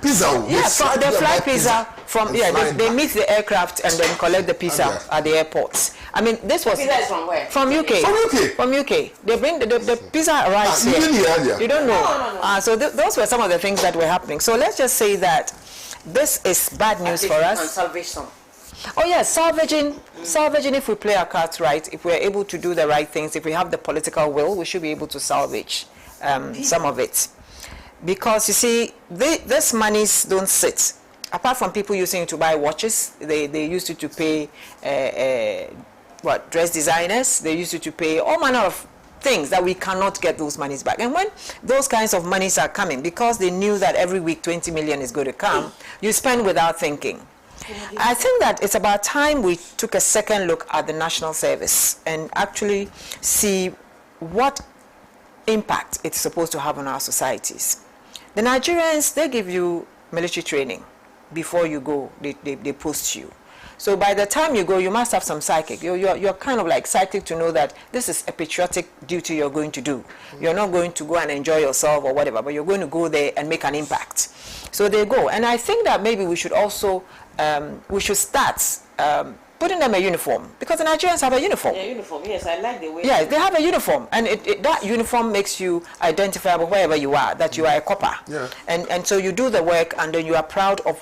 Yes, they fly pizza from, they meet the aircraft and then collect the pizza at the airports. I mean, this was... Pizza is from where? From UK. From UK? From UK. They bring the pizza arrives here. You don't know. No. So those were some of the things that were happening. So let's just say that this is bad news for us. And salvation. Oh yes, salvaging, if we play our cards right, if we're able to do the right things, if we have the political will, we should be able to salvage some of it. Because you see, these monies don't sit. Apart from people using it to buy watches, they used it to pay dress designers, they used it to pay all manner of things that we cannot get those monies back. And when those kinds of monies are coming, because they knew that every week 20 million is going to come, you spend without thinking. I think that it's about time we took a second look at the national service and actually see what impact it's supposed to have on our societies. The Nigerians, they give you military training before you go, they post you. So by the time you go, you must have some psychic. You're kind of like psychic to know that this is a patriotic duty you're going to do. You're not going to go and enjoy yourself or whatever, but you're going to go there and make an impact. So they go. And I think that maybe we should also, we should start putting them a uniform, because the Nigerians have a uniform. Yeah, uniform, yes, I like the way. Yeah, they have a uniform, and that uniform makes you identifiable wherever you are, that you are a copper. Yeah. And so you do the work, and then you are proud of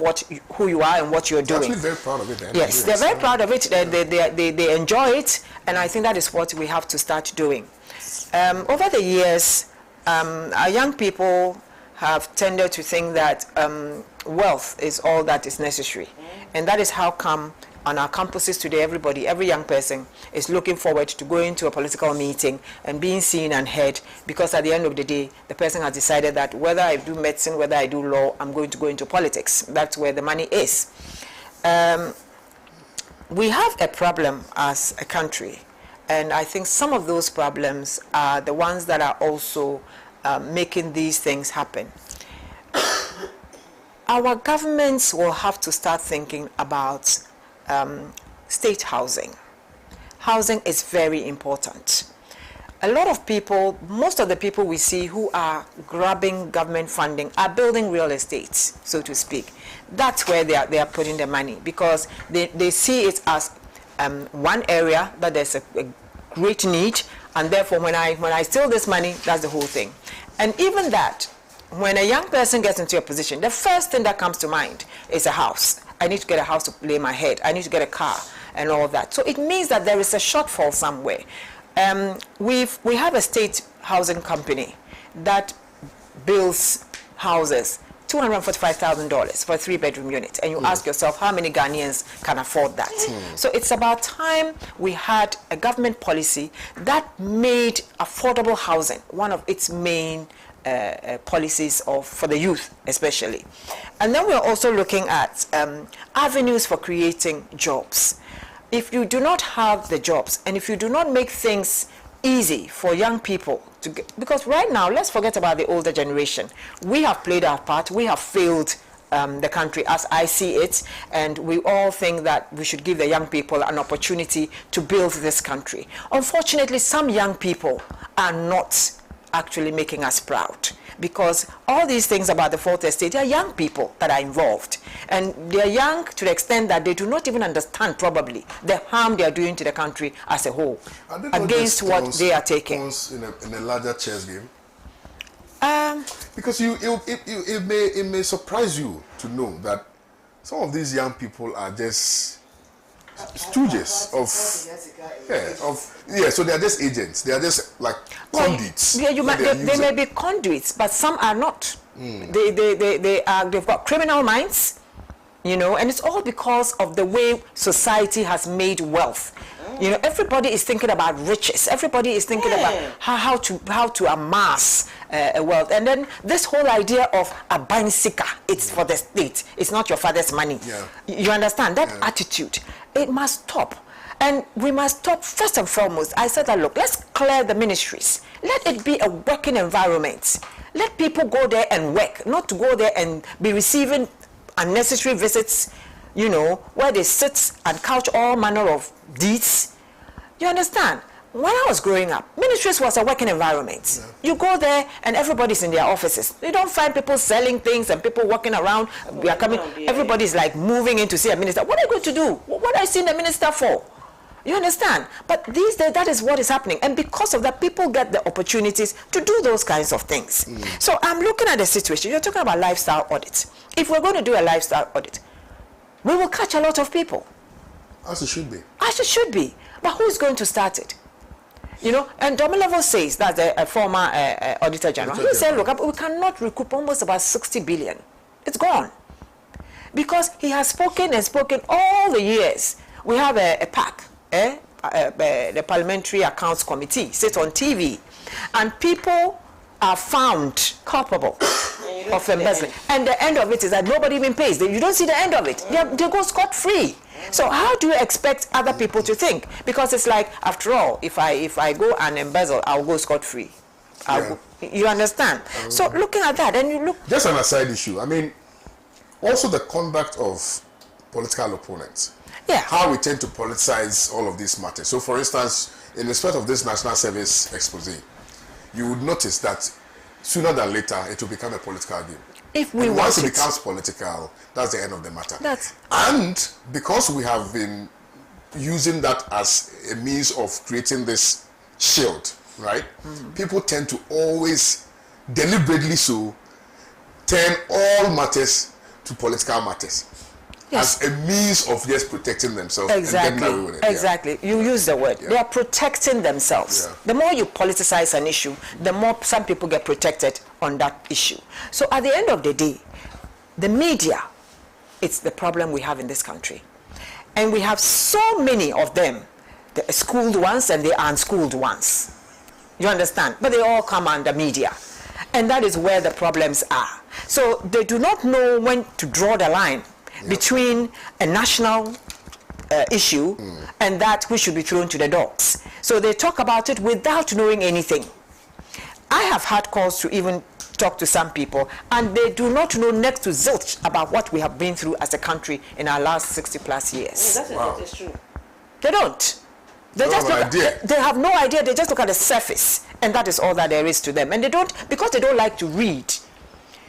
who you are and what you're doing. Actually, very proud of it. Yes, they're very proud of it. They enjoy it, and I think that is what we have to start doing. Over the years, our young people have tended to think that wealth is all that is necessary, and that is how come on our campuses today, every young person is looking forward to going to a political meeting and being seen and heard, because at the end of the day, the person has decided that whether I do medicine, whether I do law, I'm going to go into politics. That's where the money is. We have a problem as a country, and I think some of those problems are the ones that are also making these things happen. Our governments will have to start thinking about state housing. Housing is very important. a lot of people, most of the people we see who are grabbing government funding are building real estate, so to speak. That's where they are putting the money, because they see it as one area that there's a great need, and therefore when I steal this money, that's the whole thing. And even that, when a young person gets into a position, the first thing that comes to mind is a house. I need to get a house to lay my head. I need to get a car and all that. So it means that there is a shortfall somewhere. We have a state housing company that builds houses, $245,000 for a 3-bedroom unit, and you ask yourself how many Ghanaians can afford that. So it's about time we had a government policy that made affordable housing one of its main policies for the youth especially. And then we're also looking at avenues for creating jobs. If you do not have the jobs, and if you do not make things easy for young people to get, because right now, let's forget about the older generation. We have played our part. We have failed the country as I see it, and we all think that we should give the young people an opportunity to build this country. Unfortunately, some young people are not actually making us proud, because all these things about the fourth estate, they are young people that are involved, and they are young to the extent that they do not even understand probably the harm they are doing to the country as a whole against what they are taking. In a larger chess game, because it may surprise you to know that some of these young people are just stooges so they are just agents. They are just like conduits. Yeah, they may be conduits, but some are not. They've got criminal minds, you know, and it's all because of the way society has made wealth. You know, everybody is thinking about riches. Everybody is thinking about how to amass wealth. And then this whole idea of a binsika, it's for the state. It's not your father's money. Yeah. You understand? That attitude, it must stop. And we must stop first and foremost. I said that, look, let's clear the ministries. Let it be a working environment. Let people go there and work, not to go there and be receiving unnecessary visits, you know, where they sit and couch all manner of deeds. You understand? When I was growing up, ministries was a working environment. Yeah. You go there and everybody's in their offices. You don't find people selling things and people walking around. We are coming. Everybody's like moving in to see a minister. What are you going to do? What are you seeing the minister for? You understand? But these days, that is what is happening. And because of that, people get the opportunities to do those kinds of things. So I'm looking at the situation. You're talking about lifestyle audits. If we're going to do a lifestyle audit, we will catch a lot of people. As it should be. As it should be. But who's going to start it? You know, and Domilevo says, that's a former Auditor General, he said, look, we cannot recoup almost about 60 billion. It's gone. Because he has spoken and spoken all the years. We have a PAC, the Parliamentary Accounts Committee, sits on TV, and people are found culpable of embezzling. And the end of it is that nobody even pays. You don't see the end of it. They go scot-free. So how do you expect other people to think? Because it's like, after all, if I go and embezzle, I'll go scot-free. You understand? So looking at that, and you look... Just an aside issue. I mean, also the conduct of political opponents. Yeah. How we tend to politicize all of these matters. So, for instance, in respect of this National Service expose, you would notice that sooner than later it will become a political game. If we once it becomes political, that's the end of the matter. And because we have been using that as a means of creating this shield, right? People tend to always, deliberately so, turn all matters to political matters. Yes. As a means of just protecting themselves. Exactly. And then exactly. You use the word. They are protecting themselves. The more you politicize an issue, the more some people get protected on that issue. So at the end of the day, the media, it's the problem we have in this country. And we have so many of them, the schooled ones and the unschooled ones. You understand? But they all come under media. And that is where the problems are. So they do not know when to draw the line between a national issue and that which should be thrown to the dogs. So they talk about it without knowing anything. I have had calls to even talk to some people, and they do not know next to zilch about what we have been through as a country in our last 60 plus years. That is true. They don't. They just have an look, idea. they have no idea. They just look at the surface, and that is all that there is to them. And they don't, because they don't like to read.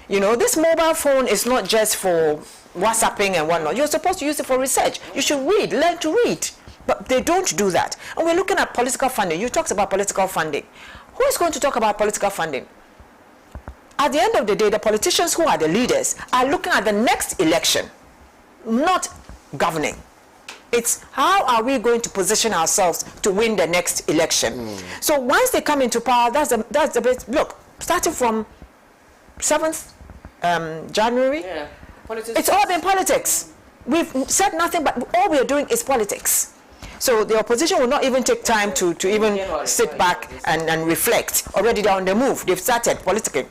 You know, this mobile phone is not just for WhatsApping and whatnot. You're supposed to use it for research. You should read, learn to read. But they don't do that. And we're looking at political funding. You talked about political funding. Who is going to talk about political funding? At the end of the day, the politicians who are the leaders are looking at the next election, not governing. It's how are we going to position ourselves to win the next election. So once they come into power, that's the best. Look, starting from 7th January, Yeah. it's all been politics. We've said nothing, but all we are doing is politics. So the opposition will not even take time to even sit back and reflect. Already they're on the move. They've started politicking.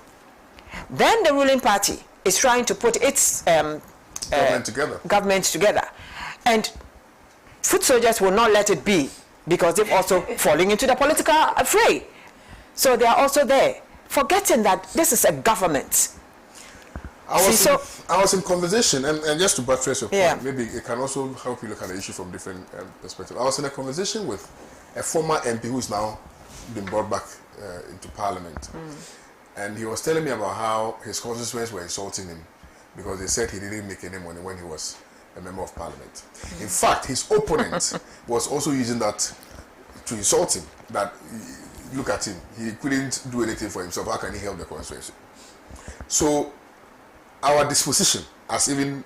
Then the ruling party is trying to put its government together. And foot soldiers will not let it be, because they've also fallen into the political fray. So they are also there, forgetting that this is a government. I was in conversation, and just to buttress your point, maybe it can also help you look at the issue from different perspectives. I was in a conversation with a former MP who's now been brought back into Parliament. And he was telling me about how his constituents were insulting him because they said he didn't make any money when he was a member of Parliament. In fact, his opponent was also using that to insult him, that look at him, he couldn't do anything for himself, how can he help the constituency? So our disposition as even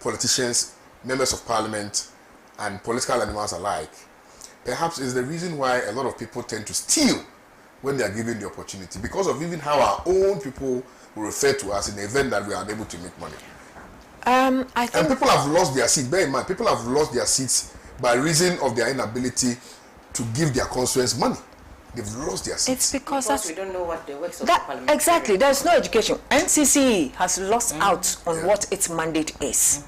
politicians, members of Parliament, and political animals alike, perhaps is the reason why a lot of people tend to steal when they are given the opportunity, because of even how our own people will refer to us in the event that we are unable to make money. I think, and people have lost their seats. Bear in mind, people have lost their seats by reason of their inability to give their constituents money. They've lost their seats. It's because we don't know what the works of the Parliament. Exactly, there's no education. NCC has lost out on what its mandate is.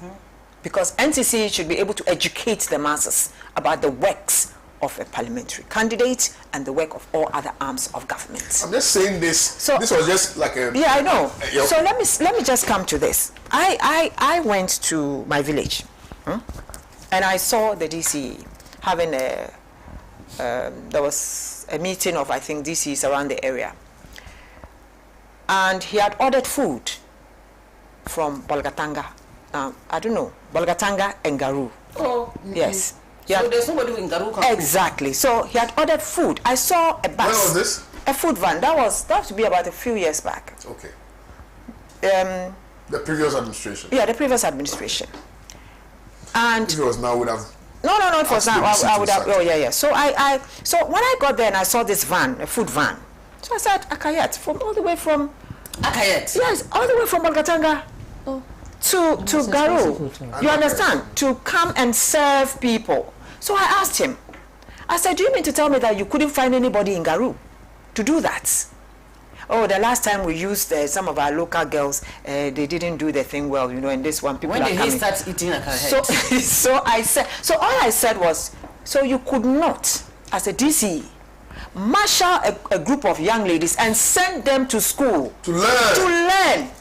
Because NCC should be able to educate the masses about the works of a parliamentary candidate and the work of all other arms of government. I'm just saying this. So this was just like a. Yeah, I know. So let me just come to this. I went to my village, and I saw the DCE having a. There was a meeting of, I think, DCs around the area, and he had ordered food from Bolgatanga. I don't know, Bolgatanga and Garu. Oh, yes. So there's somebody in Garu. Exactly. So he had ordered food. I saw a bus. When was this? A food van. That was to be about a few years back. Okay. The previous administration. Yeah, the previous administration. And if it was now, would have. No, it was not. I would have. Oh, yeah. So so when I got there and I saw this van, a food van. So I said, Akayet, from all the way from. Akayet. Yes, all the way from Bolgatanga. To Garu, you understand? To come and serve people. So I asked him, I said, do you mean to tell me that you couldn't find anybody in Garu to do that? Oh, the last time we used some of our local girls, they didn't do the thing well, and this one people when are coming. When did he start eating Akayet? So all I said was, so you could not, as a DCE, marshal a group of young ladies and send them to school to learn.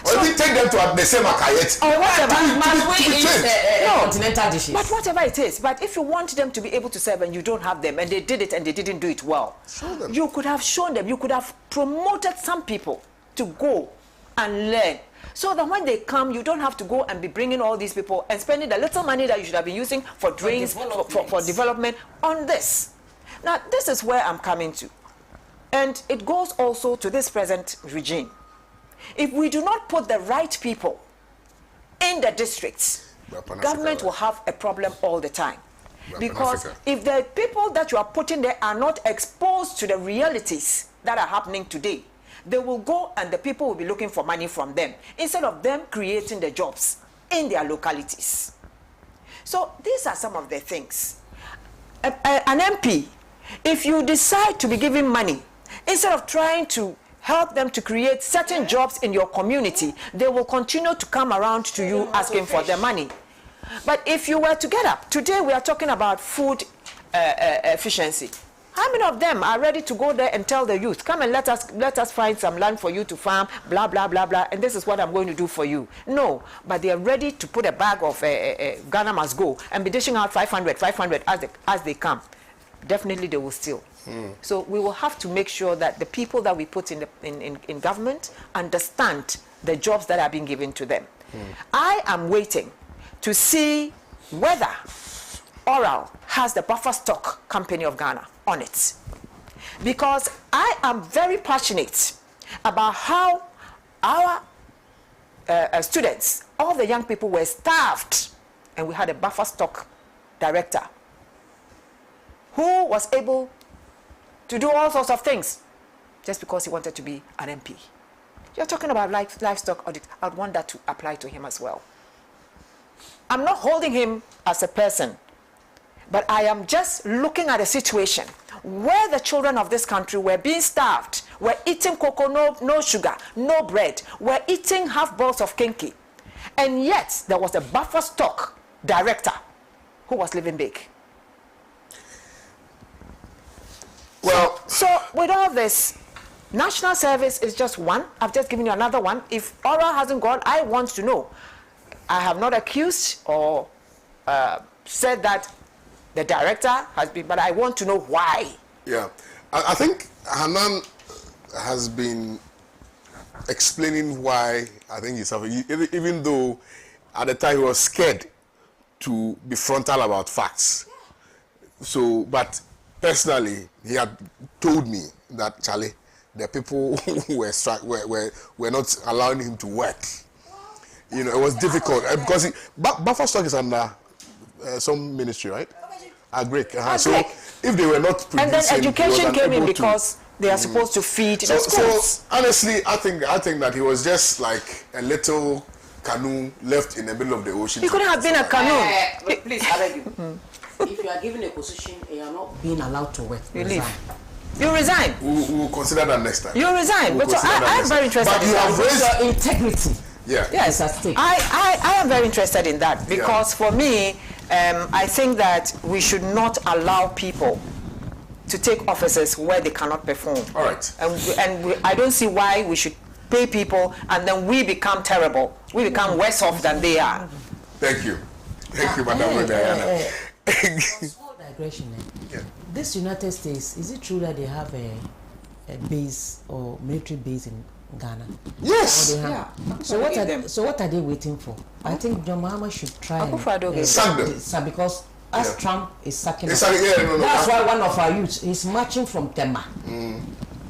Or so, even take them to the same Akayet. Or whatever. Must we eat continental dishes? But whatever it is. But if you want them to be able to serve and you don't have them, and they did it and they didn't do it well, show them. You could have shown them. You could have promoted some people to go and learn. So that when they come, you don't have to go and be bringing all these people and spending the little money that you should have been using for drains, for development on this. Now, this is where I'm coming to. And it goes also to this present regime. If we do not put the right people in the districts, government will have a problem all the time. Because if the people that you are putting there are not exposed to the realities that are happening today, they will go and the people will be looking for money from them instead of them creating the jobs in their localities. So these are some of the things. An MP, if you decide to be giving money, instead of trying to help them to create certain jobs in your community, they will continue to come around to you asking for their money. But if you were to get up, today we are talking about food efficiency. How many of them are ready to go there and tell the youth, come and let us find some land for you to farm, blah, blah, blah, blah, and this is what I'm going to do for you? No, but they are ready to put a bag of Ghana must go and be dishing out 500 as they come. definitely they will steal. So we will have to make sure that the people that we put in government understand the jobs that are being given to them. I am waiting to see whether Oral has the buffer stock company of Ghana on it, because I am very passionate about how our students, all the young people were starved, and we had a buffer stock director who was able to do all sorts of things just because he wanted to be an MP. You're talking about livestock audit. I'd want that to apply to him as well. I'm not holding him as a person, but I am just looking at a situation where the children of this country were being starved, were eating cocoa, no sugar, no bread, were eating half balls of kinky, and yet there was a buffer stock director who was living big. Well, so with all this, national service is just one. I've just given you another one. If Oral hasn't gone, I want to know. I have not accused or said that the director has been, but I want to know why. Yeah, I think Hanan has been explaining why I think he's suffering, even though at the time he was scared to be frontal about facts. So, but personally, he had told me that, Charlie, the people who were not allowing him to work. You know, it was difficult because buffer stock is under some ministry, right? Agric. So if they were not producing, and then education came in because they are supposed to feed the schools. So honestly, I think that he was just like a little canoe left in the middle of the ocean. He couldn't have been a canoe. Please, I beg you. If you are given a position and you are not being allowed to work, you leave. You resign. We'll consider that next time. You resign. But so I'm very interested in that. But you have raised your integrity. Yeah. Yes, I am very interested in that because for me, I think that we should not allow people to take offices where they cannot perform. All right. I don't see why we should pay people and then we become terrible. We become worse off than they are. Thank you. Thank you, Madam Diana. Small digression. This United States, is it true that they have a base or military base in Ghana? Yes. So what are they waiting for? I think John Mahama should try and because as Trump is sacking that's why one of our youths is marching from Tema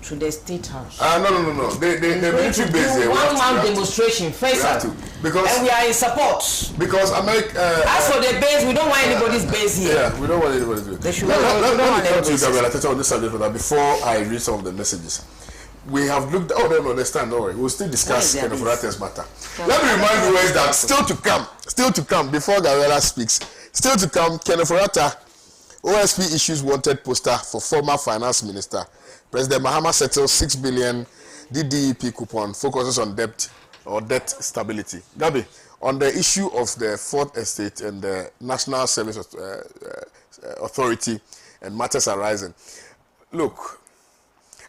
to the State House. No. The military base there. One-man demonstration, face up. And we are in support. Because America. As for the base, we don't want anybody's base here. Yeah, we don't want anybody's base. They should let me come to you, Gabriela, on this subject for that before I read some of the messages. We have looked. Oh no, understand. Don't worry. We'll still discuss Kenofurate's matter. Let me remind you guys that still to come before Gabriela speaks. Still to come, Kenofurata OSP issues wanted poster for former finance minister. President Mahama settles 6 billion DDEP coupon, focuses on debt stability. Gabi, on the issue of the Fourth Estate and the National Service Authority and matters arising. Look,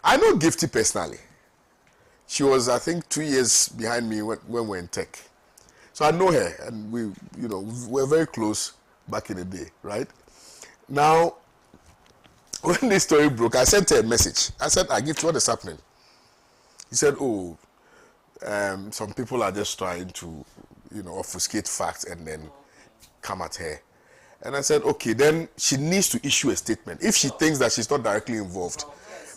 I know Gifty personally. She was, I think, 2 years behind me when we were in tech. So I know her, and we were very close back in the day, right? Now, when this story broke, I sent her a message. I said, Gifty, what is happening? He said, some people are just trying to, obfuscate facts and then come at her. And I said, okay, then she needs to issue a statement if she thinks that she's not directly involved.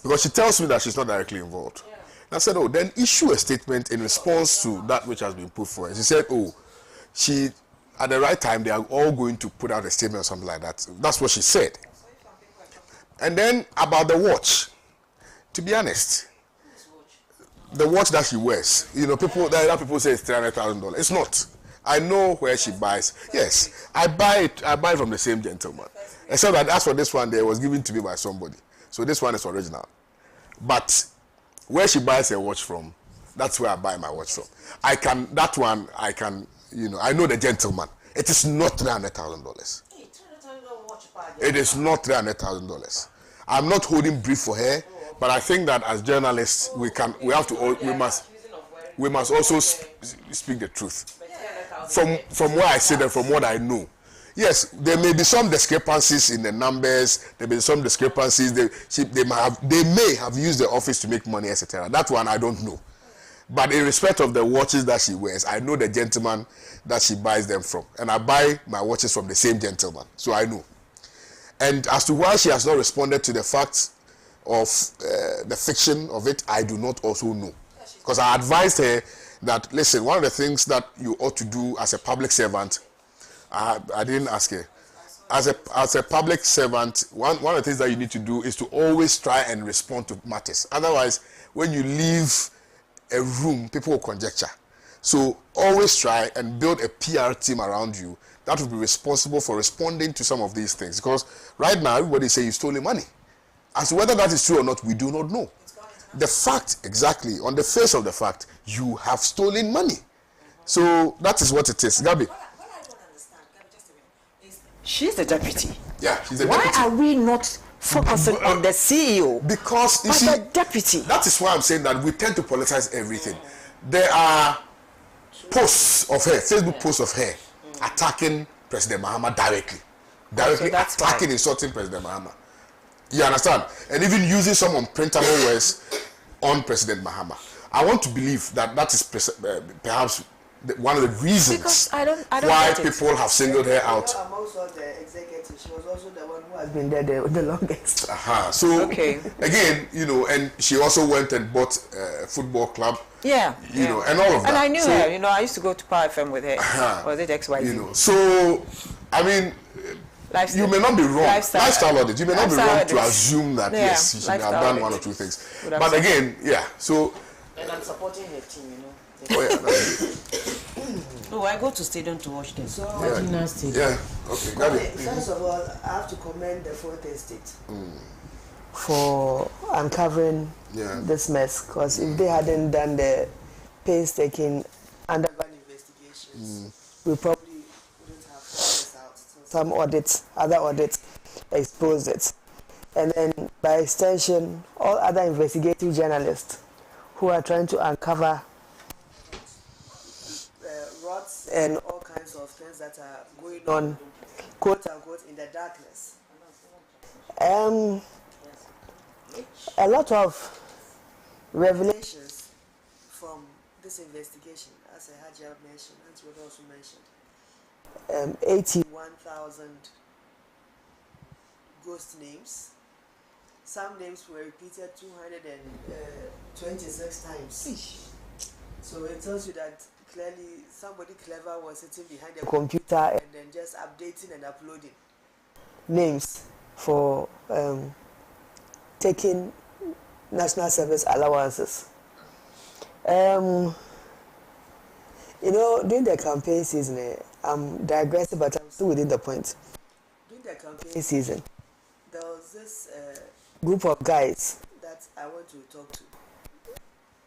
Because she tells me that she's not directly involved. And I said, then issue a statement in response to that which has been put for her. She said, at the right time, they are all going to put out a statement or something like that. That's what she said. And then about the watch, to be honest, the watch that she wears, people say it's $300,000. It's not. I know where she buys. Yes, I buy it from the same gentleman. Except that as for this one, it was given to me by somebody. So this one is original. But where she buys her watch from, that's where I buy my watch from. I know the gentleman. It is not $300,000. It is not $300,000. I'm not holding brief for her, but I think that as journalists, we must also speak the truth. From where I sit and from what I know, yes, there may be some discrepancies in the numbers. There may be some discrepancies. They may have used the office to make money, etc. That one I don't know. But in respect of the watches that she wears, I know the gentleman that she buys them from, and I buy my watches from the same gentleman, so I know. And as to why she has not responded to the fact of the fiction of it, I do not also know. Because I advised her that, listen, one of the things that you ought to do as a public servant, I didn't ask her. As a public servant, one of the things that you need to do is to always try and respond to matters. Otherwise, when you leave a room, people will conjecture. So always try and build a PR team around you that will be responsible for responding to some of these things. Because right now, everybody say you stole money. As to whether that is true or not, we do not know. The fact, exactly, on the face of the fact, you have stolen money. So that is what it is. Gabby. What I don't understand, Gabby, just a minute, is she's the deputy. Yeah, she's the Why deputy. are we not focusing on the CEO? Because, you but see, the deputy. that is why I'm saying that we tend to politicize everything. There are posts of her, Facebook posts of her, attacking President Mahama directly. Directly attacking, insulting President Mahama. You understand? And even using some unprintable words on President Mahama. I want to believe that that is perhaps one of the reasons I don't why people have singled her out. Amongst all the executives, she was also the one who has been there the longest. So, again, you know, and she also went and bought a football club. Yeah. You know, and all of that. And I knew her. You know, I used to go to Power FM with her. Was it XYZ? You know, so, I mean, you may not be wrong. Lifestyle audit. You may not be wrong to assume that, yes, she should have done one or two things. But again, yeah, so. And I'm supporting her team, you know. Oh, yeah, no, I go to stadium to watch them. So, yeah, okay. First of all, I have to commend the Fourth Estate for uncovering this mess. Because if they hadn't done the painstaking underground investigations, we probably wouldn't have found this out. So some audits, other audits, exposed it. And then, by extension, all other investigative journalists who are trying to uncover rots and all kinds of things that are going on, quote unquote, in the darkness. A lot of revelations from this investigation, as Hajia mentioned, and you also mentioned, 81,000 ghost names. Some names were repeated 226 times. So it tells you that clearly somebody clever was sitting behind a computer and then just updating and uploading names for taking national service allowances. You know, during the campaign season, I'm digressing, but I'm still within the point. During the campaign season, there was this group of guys that I want to talk to.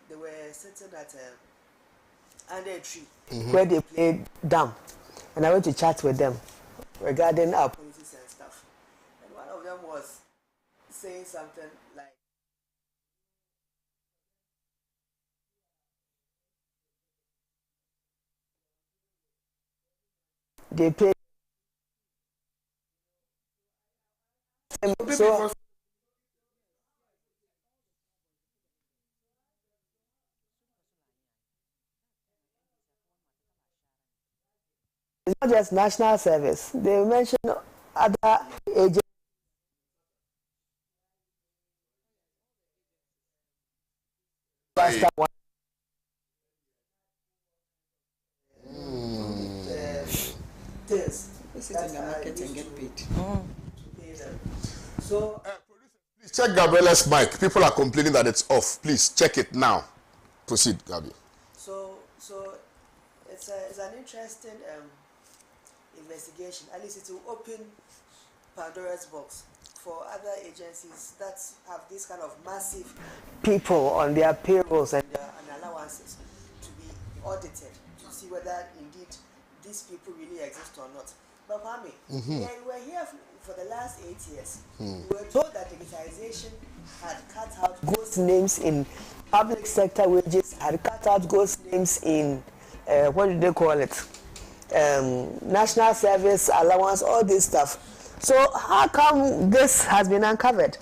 They were sitting at under a tree where they played dam, and I went to chat with them regarding our politics and stuff. And one of them was saying something like, they played. So it's not just national service. They mention other agencies. This is in the market and get paid. So, please check Gabriella's mic. People are complaining that it's off. Please check it now. Proceed, Gabi. So it's an interesting investigation. At least it will open Pandora's box for other agencies that have this kind of massive people on their payrolls and allowances to be audited to see whether indeed these people really exist or not. But Kwame, we were here for the last 8 years. We were told that digitization had cut out ghost names in public sector wages, had cut out ghost names in what do they call it? national service allowance, all this stuff. So how come this has been uncovered?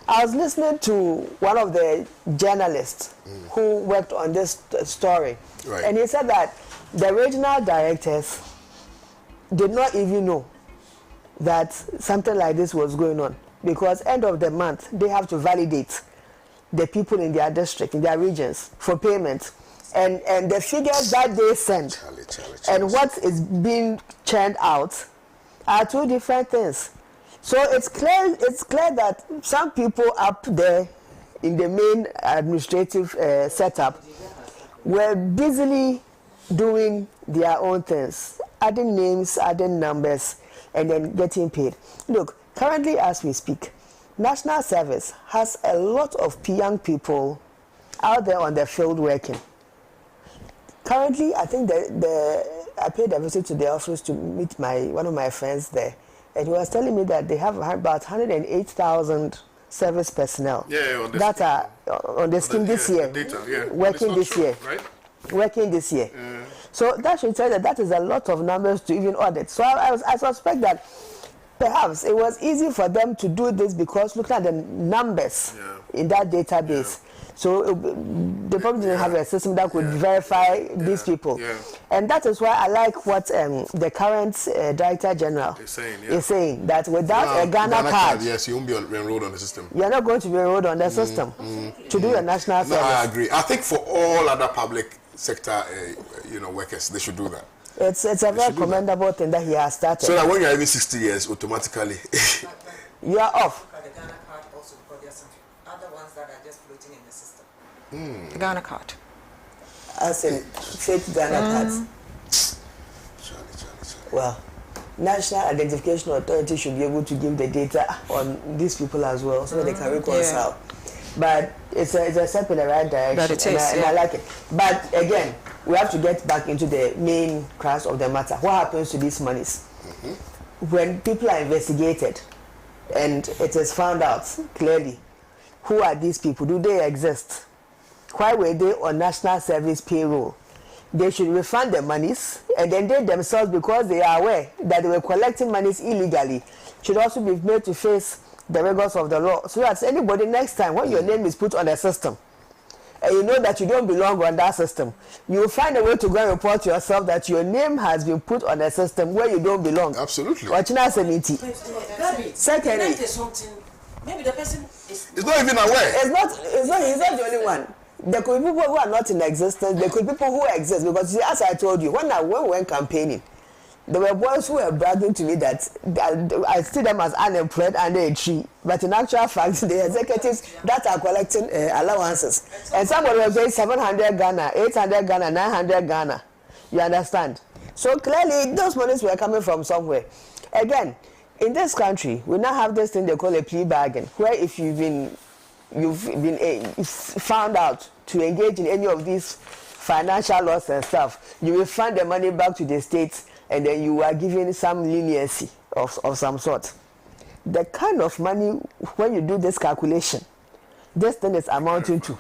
I was listening to one of the journalists who worked on this story, and he said that the regional directors did not even know that something like this was going on, because end of the month they have to validate the people in their district, in their regions, for payment, and the figures that they send and what is being churned out are two different things. So it's clear that some people up there in the main administrative setup were busily doing their own things, adding names, adding numbers, and then getting paid. Look, currently as we speak, National Service has a lot of young people out there on the field working. Currently, I think I paid a visit to the office to meet one of my friends there, and he was telling me that they have about 108,000 service personnel that are on the scheme this year, working this year. Right? Working this year. So that should tell you that is a lot of numbers to even audit. So I suspect that perhaps it was easy for them to do this because looking at the numbers in that database. So they probably didn't have a system that could verify these people. And that is why I like what the current Director General is saying, that without a Ghana card, yes, you won't be enrolled on the system. You're not going to be enrolled on the system to do your national service. No, I agree. I think for all other public sector workers, they should do that. It's a very commendable thing that he has started. So that when you're even 60 years, automatically you are off. The Ghana card also, because there are some other ones that are just floating in the system. The Ghana card. As in fake Ghana cards. Well, National Identification Authority should be able to give the data on these people as well, so that they can reconcile. But it's a step in the right direction, but it is, and I like it. But again, we have to get back into the main crux of the matter. What happens to these monies? When people are investigated and it is found out clearly, who are these people? Do they exist? Why were they on national service payroll? They should refund the monies, and then they themselves, because they are aware that they were collecting monies illegally, should also be made to face the rigors of the law, so that anybody next time when your name is put on a system and you know that you don't belong on that system, you will find a way to go and report to yourself that your name has been put on a system where you don't belong. Absolutely. Secondly, maybe the person is not even aware. He's not the only one. There could be people who are not in existence. There could be people who exist, because see, as I told you, when we went campaigning, there were boys who were bragging to me that I see them as unemployed under a tree, but in actual fact, the executives that are collecting allowances, and somebody was paying 700 Ghana, 800 Ghana, 900 Ghana. You understand? So clearly, those monies were coming from somewhere. Again, in this country, we now have this thing they call a plea bargain, where if you've been found out to engage in any of these financial loss and stuff, you will refund the money back to the states, and then you are given some leniency of some sort. The kind of money, when you do this calculation, this thing is amounting to,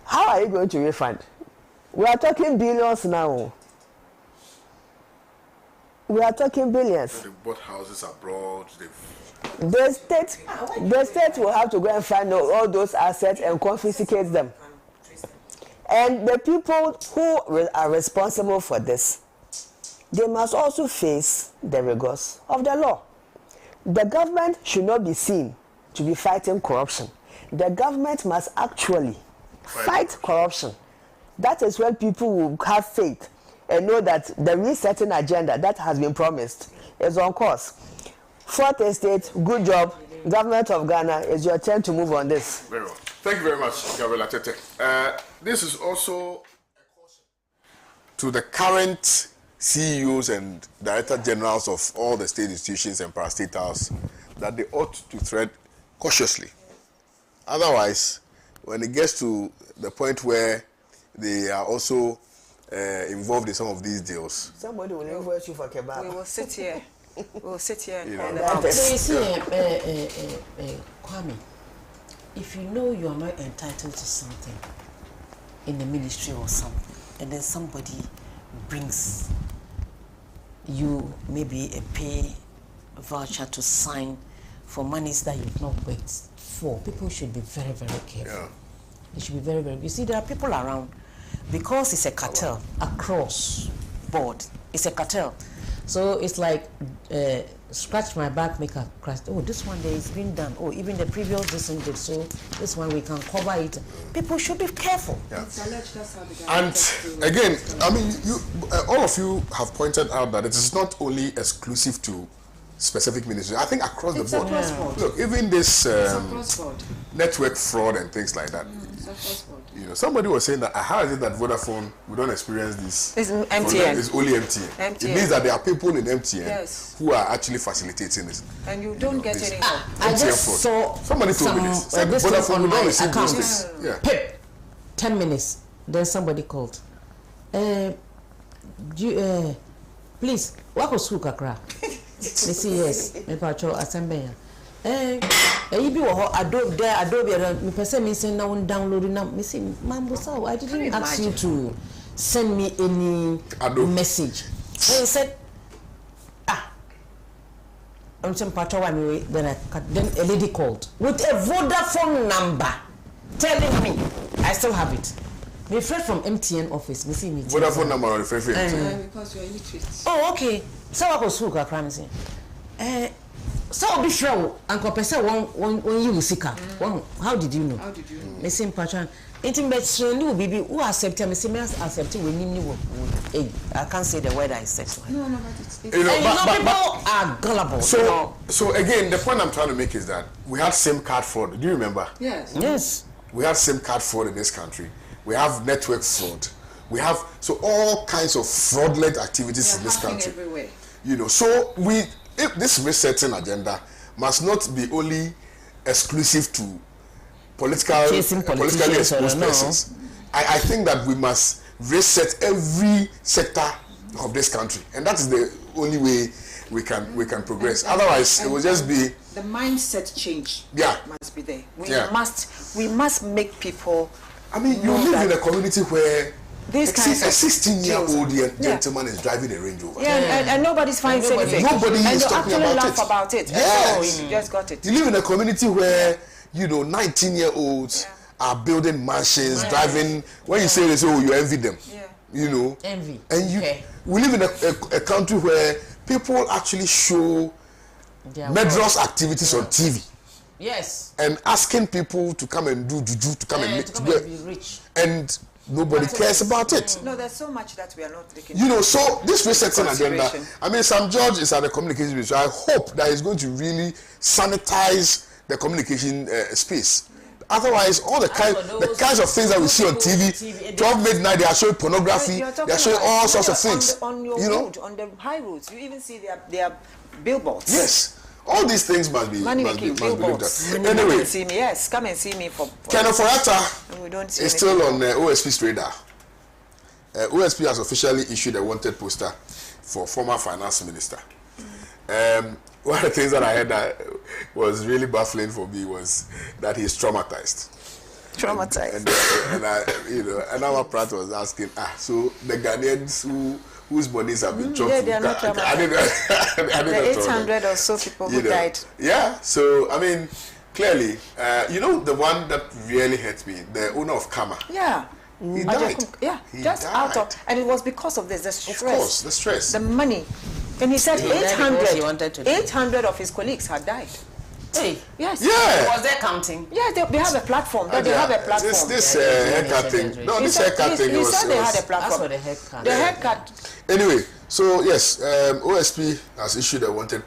how are you going to refund? We are talking billions now. We are talking billions. They bought houses abroad. The state will have to go and find all those assets and confiscate them. And the people who are responsible for this, they must also face the rigors of the law. The government should not be seen to be fighting corruption. The government must actually fight corruption. That is when people will have faith and know that the resetting agenda that has been promised is on course. Fourth Estate, good job. Government of Ghana, it's your turn to move on this. Very well. Thank you very much, Gabriela Tete. This is also a caution to the current CEOs and Director Generals of all the state institutions and parastatals that they ought to tread cautiously. Otherwise, when it gets to the point where they are also involved in some of these deals, somebody will invoice you for kebab. We will sit here. We will sit here and call them So out. you see, Kwame, if you know you are not entitled to something in the ministry or something, and then somebody brings you maybe a pay voucher to sign for monies that you've not worked for. People should be very, very careful. Yeah. They should be very, very. You see, there are people around because it's a cartel across board. It's a cartel, so it's like scratch my back, make a crash. Oh, this one day is being done. Oh, even the previous this one did. So this one we can cover it. People should be careful. Yeah. It's alleged that's how the guy And again, I mean, you all of you have pointed out that it is not only exclusive to specific ministries. I think across It's the board. across board. Look, even this It's across board. network fraud and things like that. It's across board. You know, somebody was saying that how is it that Vodafone we don't experience this? It's For them, MTN. it's only MTN. MTN. It means that there are people in MTN Yes. who are actually facilitating this. And you don't get this- any help. I MTN just fraud. saw Somebody told me this. Said this thing Vodafone on we don't my receive those account. things. Yeah. Pip, 10 minutes. Then somebody called. Please, what was school kakra? They say yes. Me patrol assembly. You be Adobe. Me person me say now downloading now. Me say, Mambo, so I didn't ask you to send me any Adobe. message. Then he said, I'm saying patrol anyway. Then a lady called with a Vodafone number, telling me I still have it. Me friend from MTN office. Me see me. Vodafone number on the free Because you're illiterate. Oh, okay. So I was who kakra me say. So be sure Uncle Pesa when you sika. How did you know? How did you know? Me say patron. Intimate friendly baby who accept me say me accept when you I can't say the word I said to her. No, but it's You know, And but people are gullible. you know. so again, the point I'm trying to make is that we had SIM card fraud. Do you remember? yes. Yes. We have SIM card fraud in this country. We have network fraud. We have all kinds of fraudulent activities in this country. Everywhere. You know, so if this resetting agenda must not be only exclusive to Chasing politically politicians, exposed no. persons. I think that we must reset every sector of this country, and that is the only way we can progress. Otherwise, it will just be The mindset change. Yeah. Must be there. We must make people. I mean, you know live that in a community where these kinds a of 16-year-old gentleman is driving a Range Rover. Yeah, and nobody's finding anything. Nobody and is you talking actually about laugh it. about it. Yes. Oh, you just got it. You live in a community where 19-year-olds are building mansions, driving. When you say this, oh, you envy them. Yeah. You know. Envy. And Okay. we live in a country where people actually show Their murderous activities on TV Yes. and asking people to come and do juju, to come and make, To come and be rich. and nobody cares about it. No, there's so much that we are not taking. You know, so this resetting agenda, Consideration. I mean, Sam George is at the communication space, so I hope that he's going to really sanitize the communication space. Otherwise, all the kinds of things that we see on TV, 12 midnight, they are showing pornography, You're talking they are showing about all sorts of things. on your you know? road, on the high roads, you even see their billboards. Yes, all these things must be Money must be making looked billboards. at. Come Anyway, and see me. Yes, come and see me for Kenneth Oyata we don't see is anything. still on OSP's radar. OSP has officially issued a wanted poster for former finance minister. One of the things that I heard that was really baffling for me was that he's traumatized. Traumatized. And I, you know, and our Pratt was asking, so the Ghanaians whose bodies have been chopped, they are not I didn't The 800 or so people who died. Yeah, so I mean, clearly, you know, the one that really hurt me, the owner of Kama. Yeah. He died. Yeah, He just died. out of, and it was because of this, the stress. Of course, the stress. The money. And he said He died because he wanted to die. 800 of his colleagues had died. Hey. Yes. Yeah. Was there counting? Yeah, they have a platform. They have a platform. This Yeah, haircut thing. No, He this said- haircut thing he was. said they had a That's platform. what the heck can. The haircut. Anyway, so yes, OSP has issued a wanted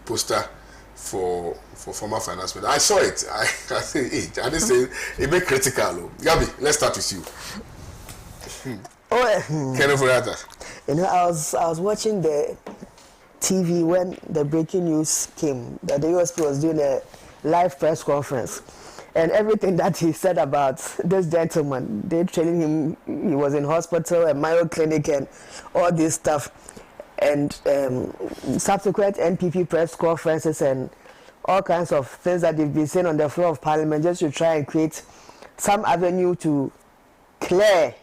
poster for former finance minister. I saw it. I think I didn't say it made critical. Oh. Gabby, let's start with you. Kenneth Oyata. You know, I was watching the TV when the breaking news came that the USP was doing a live press conference, and everything that he said about this gentleman, they telling him he was in hospital, a Mayo clinic, and all this stuff, and subsequent NPP press conferences and all kinds of things that they've been saying on the floor of Parliament just to try and create some avenue to clear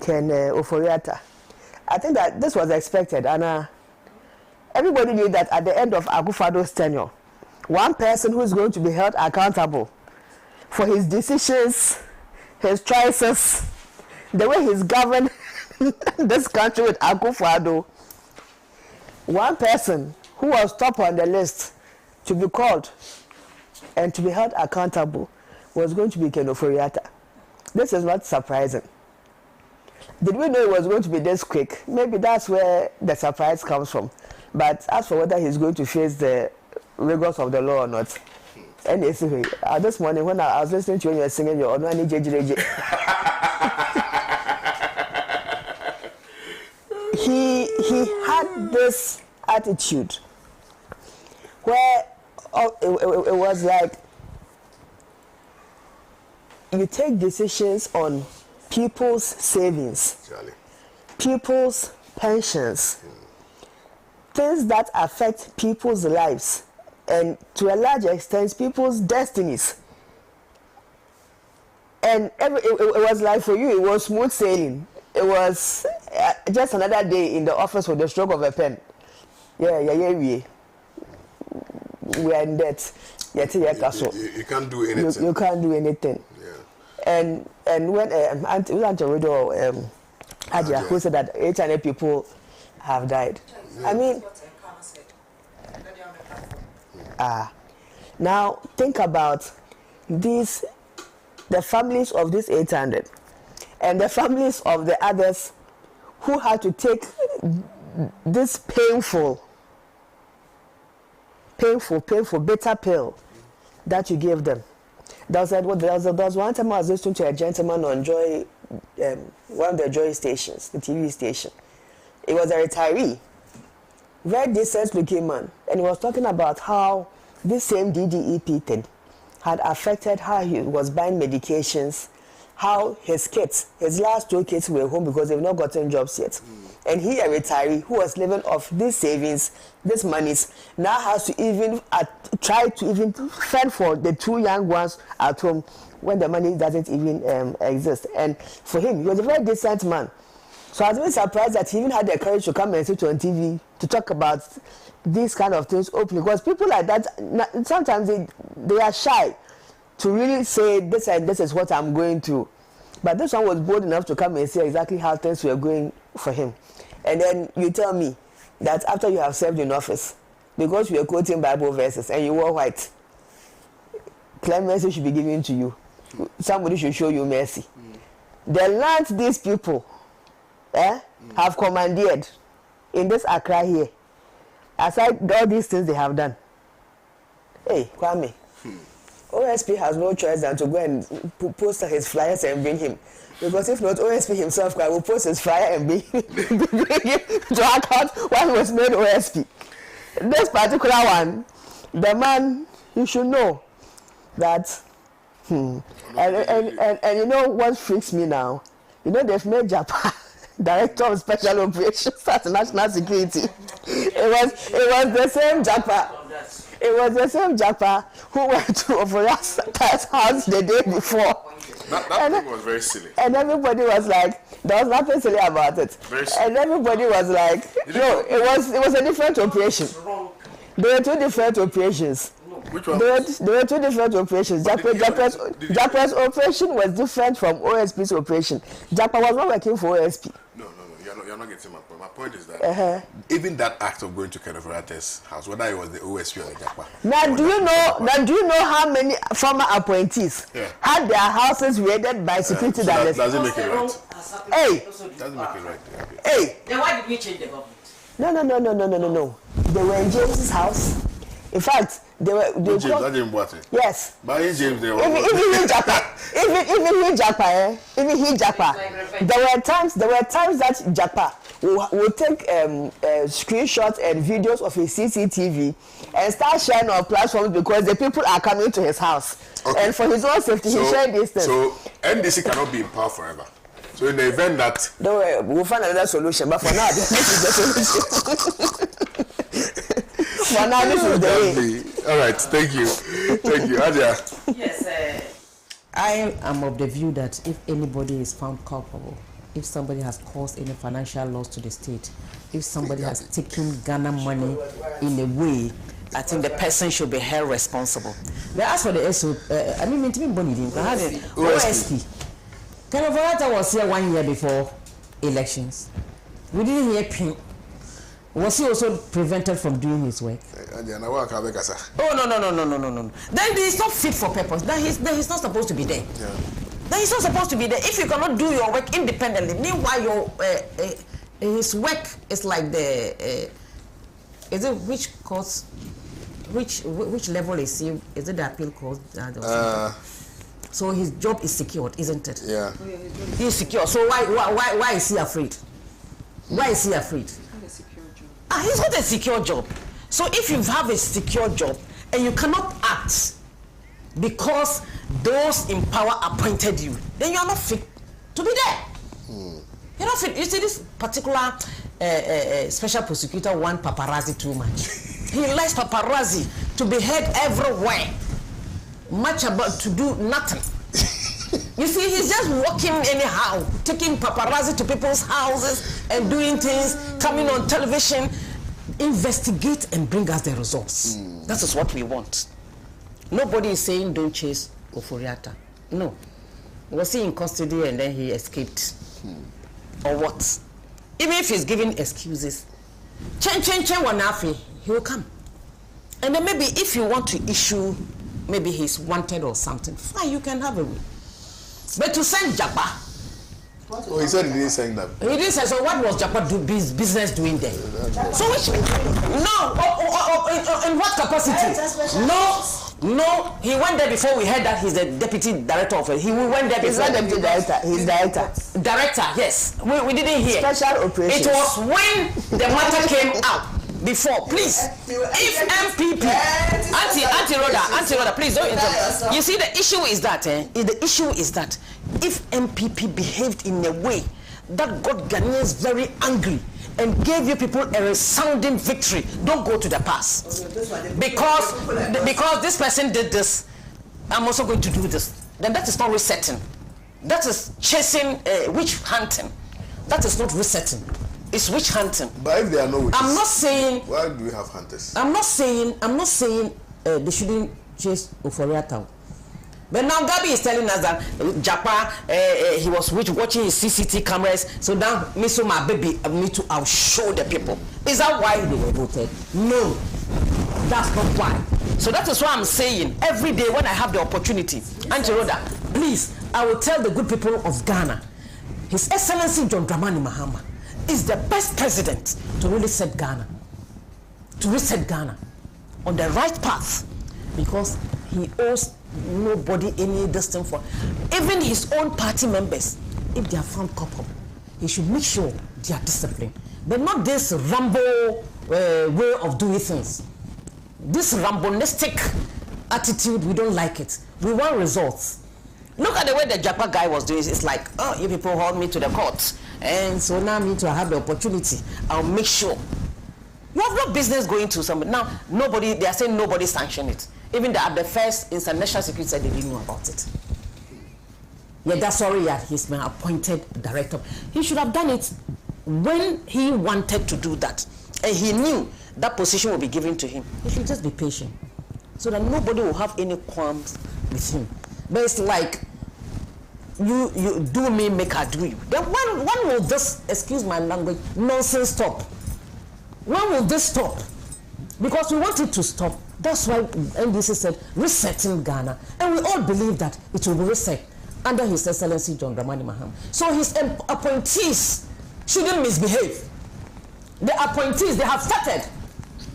Ken Oforiatta. I think that this was expected, and everybody knew that at the end of Akufo-Addo's tenure, one person who is going to be held accountable for his decisions, his choices, the way he's governed this country with Akufo-Addo, one person who was top on the list to be called and to be held accountable was going to be Ken Ofori-Atta. This is not surprising. Did we know it was going to be this quick? Maybe that's where the surprise comes from. But as for whether he's going to face the rigors of the law or not, and this morning when I was listening to you when you were singing your Onwani JJJ, he had this attitude where it was like you take decisions on people's savings, people's pensions, things that affect people's lives, and to a large extent, people's destinies. And it was like for you, it was smooth sailing. It was just another day in the office with the stroke of a pen. We are in debt. You can't do anything. You can't do anything. Yeah. And when Adia, who said that 800 people have died. I mean, now think about these, the families of these 800 and the families of the others who had to take this painful, bitter pill that you gave them. There was one time I was listening to a gentleman on Joy, one of the Joy stations, the TV station. It was a retiree, very decent looking man, and he was talking about how this same DDEP thing had affected how he was buying medications, how his kids, his last 2 kids were home because they've not gotten jobs yet. And he, a retiree who was living off these savings, these monies, now has to even try to even fend for the 2 young ones at home when the money doesn't even exist. And for him, he was a very decent man. So I was really surprised that he even had the courage to come and sit on TV to talk about these kind of things openly. Because people like that, sometimes they are shy to really say this and this is what I'm going through. But this one was bold enough to come and say exactly how things were going for him. And then you tell me that after you have served in office, because you are quoting Bible verses and you wore white, clemency should be given to you. Somebody should show you mercy. The land these people have commandeered in this Accra here, aside all these things they have done. Hey, Kwame, OSP has no choice than to go and post his flyers and bring him. Because if not, OSP himself will post his flyer and bring him to account when he was made OSP. This particular one, the man, you should know that, and you know what freaks me now? You know they've made Japan Director of Special Operations at National Security. It was the same Japa. It was the same Japa who went to Ofori-Atta's house the day before. That thing was very silly. And everybody was like, there was nothing silly about it. And everybody was like, no, it was a different operation. There were 2 different operations. Which one? There were 2 different operations. Japa's operation was different from OSP's operation. Japa was not working for OSP. No, you're not getting my point. My point is that even that act of going to Ken Ofori-Atta's house, whether it was the OSP or the Japa. Now, do you know how many former appointees had their houses raided by security that doesn't make it right. Hey, doesn't make it right. Hey. Then why did we change the government? No. They were in James's house. In fact, they James, that didn't want it. Yes. But in James, they were. Even he Japa. There were times that Japa will take screenshots and videos of his CCTV and start sharing on platforms because the people are coming to his house. Okay. And for his own safety, he shared these things. So NDC cannot be in power forever. So in the event that we'll find another solution, but for now, this is the solution. For now, this is the way. All right, thank you, Adia. Yes, I am of the view that if anybody is found culpable, if somebody has caused any financial loss to the state, if somebody has taken Ghana money in a way, I think the person should be held responsible. They asked for the SO, I mean, to be bonny, I had an OSP. Kenofurata was here 1 year before elections. We didn't hear him. Was he also prevented from doing his work? Oh, no. Then he's not fit for purpose. Then he's not supposed to be there. Yeah. Then he's not supposed to be there. If you cannot do your work independently, meanwhile your his work is like the is it which course, which level is he? Is it the appeal court? So his job is secured, isn't it? Yeah. He's secure. So why is he afraid? Why is he afraid? He's got a secure job. So if you have a secure job and you cannot act because those in power appointed you, then you are not fit to be there. You're not fit. You see, this particular special prosecutor want paparazzi too much. He likes paparazzi to be heard everywhere. Much about to do nothing. You see, he's just walking anyhow, taking paparazzi to people's houses and doing things, coming on television, investigate and bring us the results. That is what we want. Nobody is saying don't chase Oforiatta. No. Was he in custody and then he escaped? Or what? Even if he's giving excuses, Wanafi, he will come. And then maybe if you want to issue, maybe he's wanted or something, fine, you can have a way. But to send Japa. Oh, he said he didn't send them. He didn't say, so what was Japa business doing there? So which, no, in what capacity? No, he went there before we heard that he's the deputy director of it. He went there before. He's not deputy director, he's director. Director, yes. We didn't hear. Special operations. It was when the matter came out. Before, please, if MPP, Anti-Rhoda, please don't interrupt. You see, the issue is that, if MPP behaved in a way that got Ghanaians very angry and gave you people a resounding victory, don't go to the past. Because this person did this, I'm also going to do this. Then that is not resetting. That is chasing witch hunting. That is not resetting. It's witch hunting. But if there are no witches, I'm not saying. Why do we have hunters? I'm not saying they shouldn't chase Oforiatta. But now Gabi is telling us that Japa, he was watching his CCTV cameras. So now, me so my baby, me too. I'll show the people. Is that why they were voted? No, that's not why. So that is why I'm saying every day when I have the opportunity, Anti-Rhoda, please, I will tell the good people of Ghana, His Excellency John Dramani Mahama is the best president to really set Ghana, to reset Ghana on the right path, because he owes nobody any distance for. Even his own party members, if they are found culpable, he should make sure they are disciplined. But not this Rambo way of doing things. This Rambonistic attitude, we don't like it. We want results. Look at the way the Japa guy was doing it. It's like, oh, you people hold me to the court. And so now me to have the opportunity. I'll make sure. You have no business going to somebody. Now, nobody, they are saying nobody sanctioned it. Even at the first international security said they didn't know about it. Yeah, that's sorry, yeah, he's been appointed director. He should have done it when he wanted to do that. And he knew that position would be given to him. He should just be patient, so that nobody will have any qualms with him. But it's like, you do me, make I do you. Then when will this, excuse my language, nonsense stop? When will this stop? Because we want it to stop. That's why NDC said resetting Ghana. And we all believe that it will be reset under His Excellency John Dramani Mahama. So his appointees shouldn't misbehave. The appointees, they have started.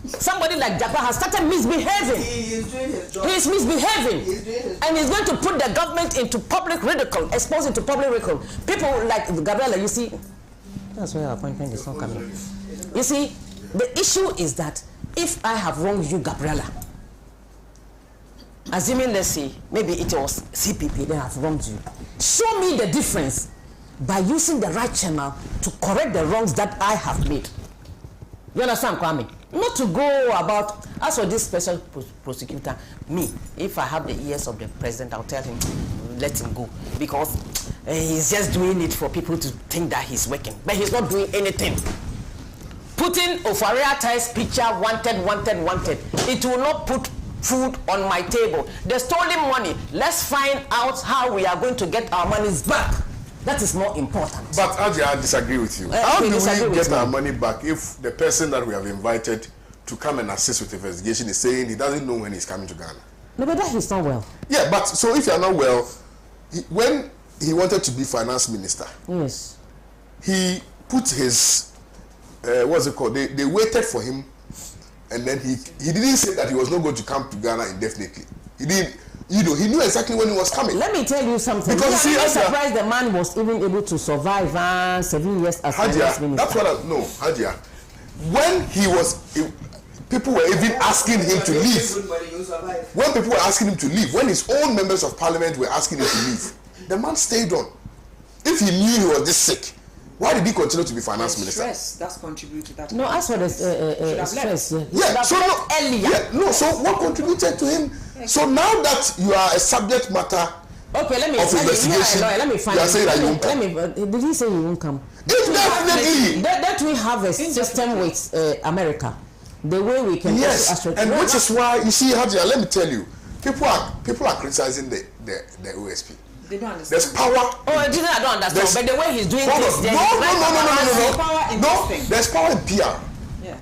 Somebody like Japa has started misbehaving. He is doing his job. He is misbehaving. He is doing his and he's going to put the government into public ridicule, expose it to public ridicule. People like Gabriela, you see, that's why our appointment is not coming. You see, the issue is that if I have wronged you, Gabriela, assuming, let's say, maybe it was CPP, they have wronged you. Show me the difference by using the right channel to correct the wrongs that I have made. You understand, Kwame? Not to go about, as for this special prosecutor, me, if I have the ears of the president, I'll tell him, let him go. Because he's just doing it for people to think that he's working. But he's not doing anything. putting Ofariata's picture wanted, it will not put food on my table. The stolen money, let's find out how we are going to get our monies back. That is more important. But Ajay, I disagree with you. How do we get our money back if the person that we have invited to come and assist with the investigation is saying he doesn't know when he's coming to Ghana? No, but that is not well. Yeah, but so if you're not well, when he wanted to be finance minister, yes, he put his what's it called? They waited for him, and then he didn't say that he was not going to come to Ghana indefinitely. He didn't. You know, he knew exactly when he was coming. Let me tell you something. Because I'm surprised the man was even able to survive 7 years as finance minister. That's what I know, Hadia. When he was, people were even asking him to leave. When people were asking him to leave, when his own members of parliament were asking him to leave, the man stayed on. If he knew he was this sick, why did he continue to be finance minister? Stress, that's contributed to that. No, as for the stress. Yeah, so no, earlier. Yeah, no, so what contributed to him? So now that you are a subject matter okay, let me of investigation, let me find you are saying that you won't come. Did he say he won't come? Definitely. That we have a system with America, the way we can yes, and which is why you see, Hadia, let me tell you, people are criticizing the OSP. They don't understand. There's power. Oh, I don't understand. But the way he's doing this, no. There's power in PR. Yeah,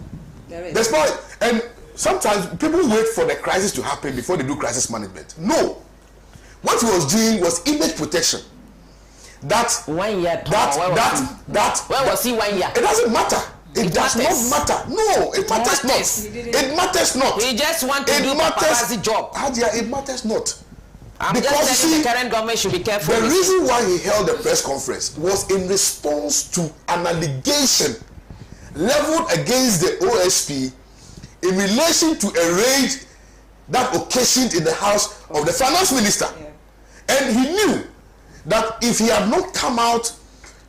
there is. There's power, and sometimes people wait for the crisis to happen before they do crisis management. No, what he was doing was image protection. That 1 year. Where was he 1 year? It doesn't matter. It does not matter. No, it matters not. It matters not. He just want to do paparazzi job. Hadia, it matters not. I'm because just saying the current government should be careful. The reason why he held the press conference was in response to an allegation leveled against the OSP in relation to a raid that occasioned in the house of the finance minister. Yeah. And he knew that if he had not come out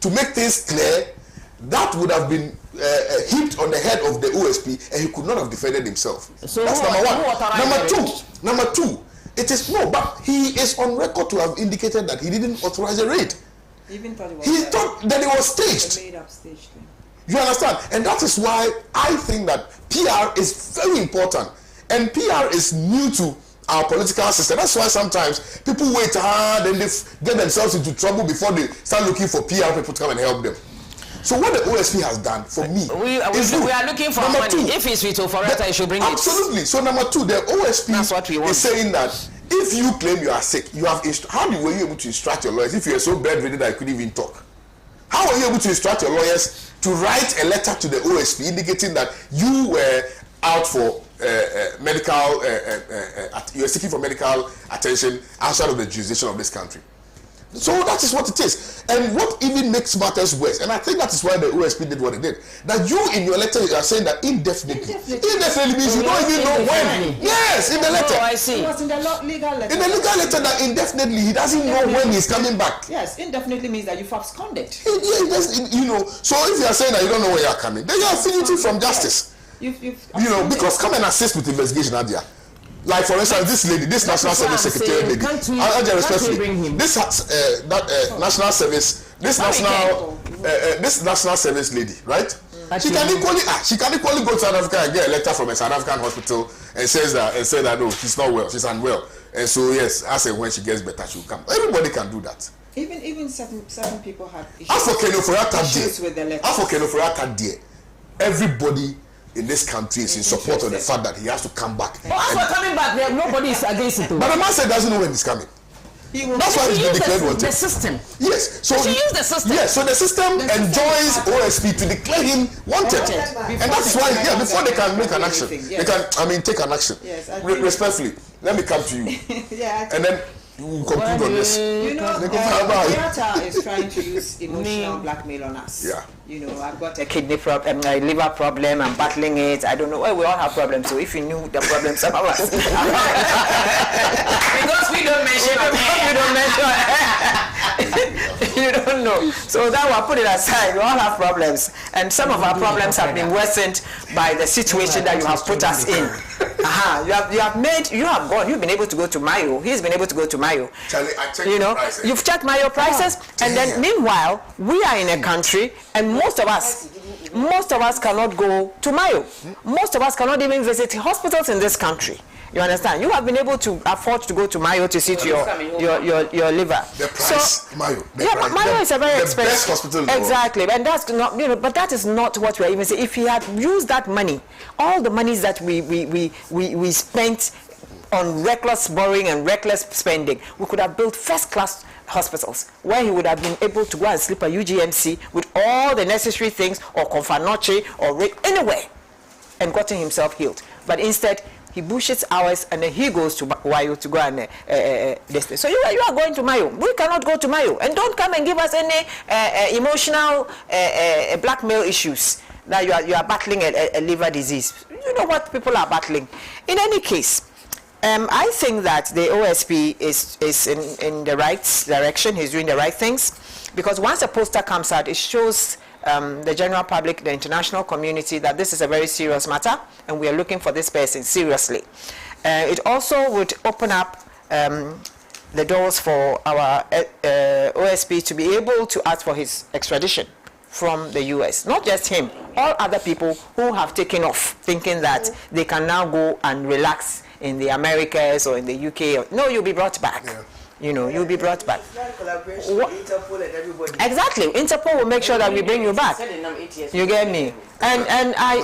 to make things clear, that would have been heaped on the head of the OSP and he could not have defended himself. So that's number one. Number two, it is no, but he is on record to have indicated that he didn't authorize a raid. He thought that it was staged. A made-up stage thing. You understand? And that is why I think that PR is very important. And PR is new to our political system. That's why sometimes people wait hard and they get themselves into trouble before they start looking for PR people to come and help them. So what the OSP has done for me we are looking for number money. Two, if it's with Ofariata, you should bring absolutely. it. So number two, the OSP is saying that if you claim you are sick, you have were you able to instruct your lawyers if you are so bedridden that you couldn't even talk? How were you able to instruct your lawyers to write a letter to the OSP indicating that you were out for medical, you were seeking for medical attention outside of the jurisdiction of this country? So that is what it is. And what even makes matters worse, and I think that is why the OSP did what it did, that you in your letter are saying that indefinitely. Indefinitely means you don't even know when. Yes, in the letter. Oh, I see. It was in the legal letter. In the legal letter that indefinitely, he doesn't know when he's coming back. Yes, indefinitely means that you've absconded. You know, so if you are saying that you don't know when you are coming, then you are fugitive from justice. You've you know, because come and assist with the investigation, Nadia. Like for instance, this lady, this National Service Secretary lady, this National Service, this National Service lady, right? She can equally go to South Africa and get a letter from a South African hospital and say that no, she's not well, she's unwell, and so yes, as and when she gets better, she'll come. Everybody can do that. Even certain people have issues with the letter. Everybody in this country is in support of the fact that he has to come back. But after coming back, nobody is against it. But the man said doesn't know when he's coming. That's why he's been declared wanted. The system. Yes. So she used the system. Yes. So the system enjoys OSP to declare him wanted, and that's why before they can make an action, they can take an action. Yes, respectfully, let me come to you. And then we'll conclude on this. You know, Toyota is trying to use emotional blackmail on us. Yeah. You know, I've got a kidney problem, a liver problem, I'm battling it. I don't know. Well, we all have problems. So if you knew the problems, some of us. Because we don't mention you don't know. So that will put it aside. We all have problems. And some of our problems have been worsened by the situation that you have put us in. You've been able to go to Mayo. He's been able to go to Mayo. You've checked Mayo prices. And then meanwhile, we are in a country and most of us, Most of us cannot go to Mayo. Most of us cannot even visit hospitals in this country. You understand? You have been able to afford to go to Mayo to see to your liver. The price, Mayo. Mayo is a very expensive. The best hospital in the world. Exactly, and that's not, but that is not what we are even saying. If he had used that money, all the monies that we spent on reckless borrowing and reckless spending, we could have built first-class hospitals where he would have been able to go and sleep at UGMC with all the necessary things, or Confanoche, or anywhere, and gotten himself healed. But instead, he bushes hours and then he goes to Mayo to go and this. So you are going to Mayo. We cannot go to Mayo. And don't come and give us any emotional blackmail issues that you are battling a liver disease. You know what people are battling. In any case, I think that the OSP is in the right direction. He's doing the right things, because once a poster comes out, it shows the general public, the international community, that this is a very serious matter and we are looking for this person seriously. It also would open up the doors for our OSP to be able to ask for his extradition from the US. Not just him, all other people who have taken off thinking that they can now go and relax in the Americas or in the UK. No, you'll be brought back. Yeah. You'll be brought back. Interpol and everybody. Exactly. Interpol will make sure that we bring you back. You get me? And I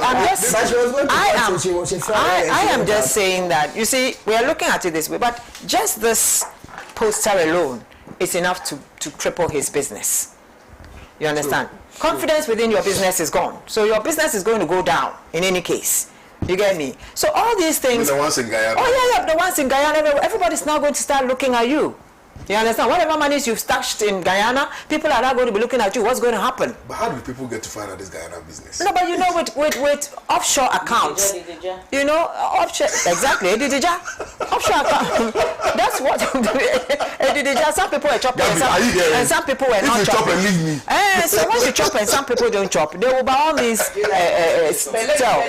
am just saying that, you see, we are looking at it this way, but just this poster alone is enough to cripple his business. You understand? True. Confidence within your business is gone. So your business is going to go down in any case. You get me? So all these things. The ones in Guyana. Oh yeah, the ones in Guyana. Everybody's now going to start looking at you. You understand? Whatever monies you've stashed in Guyana, people are now going to be looking at you. What's going to happen? But how do people get to find out this Guyana business? No, but with offshore accounts. Offshore. Exactly. Offshore account. That's what. Some people are chopping, and some people are not chopping. If you chop and leave me. So once you chop and some people don't chop, they will by all means tell.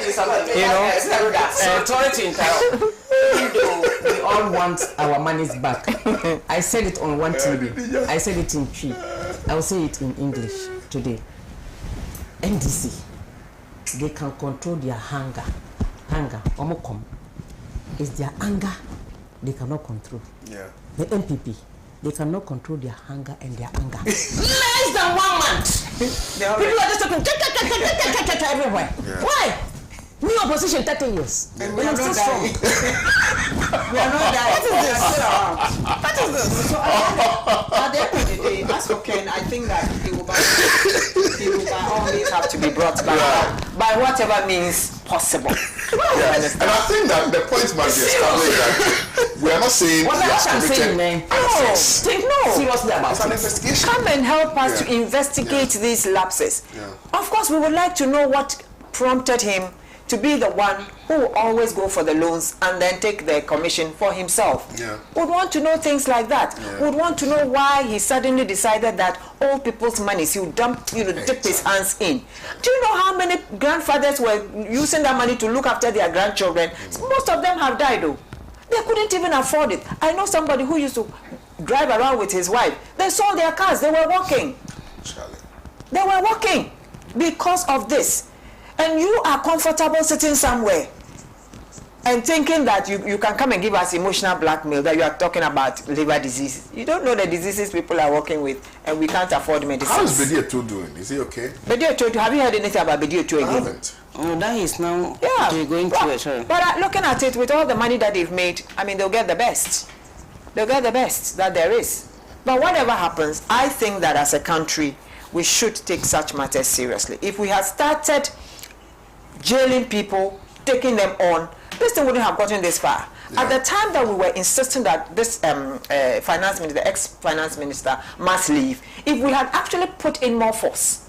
Sorry to interrupt. We all want our monies back. I said it on one TV. I said it in Twi. I will say it in English today. NDC, they can control their hunger. Omokom is their anger. They cannot control. Yeah. The MPP, they cannot control their hunger and their anger. Less than 1 month. People are just talking everywhere. Yeah. Why? Me opposition 30 years. And we are still strong. We are not dying. What is this? So at the end of the day, as for Ken, I think that he will by all means have to be brought back by whatever means possible. Yes. And I think that the point must be established that we are not saying what he has I'm saying, committed access. No. Seriously about it's an investigation. Come and help us to investigate these lapses. Yeah. Of course, we would like to know what prompted him to be the one who will always go for the loans and then take the commission for himself. Yeah. Would want to know things like that. Yeah. Would want to know why he suddenly decided that all people's money he would dip his hands in. Do you know how many grandfathers were using that money to look after their grandchildren? Most of them have died though. They couldn't even afford it. I know somebody who used to drive around with his wife. They sold their cars. They were walking. Charlie. They were walking because of this. And you are comfortable sitting somewhere and thinking that you can come and give us emotional blackmail, that you are talking about liver disease. You don't know the diseases people are working with, and we can't afford medicine. How is Bedia 2 doing? Is he okay? Bedia 2, have you heard anything about Bedia 2 again? I haven't. Oh, that is now going well, to it. Sure. But looking at it, with all the money that they've made, I mean, they'll get the best. They'll get the best that there is. But whatever happens, I think that as a country, we should take such matters seriously. If we had started jailing people, taking them on, this thing wouldn't have gotten this far. Yeah. At the time that we were insisting that this finance minister, the ex-finance minister, must leave, if we had actually put in more force,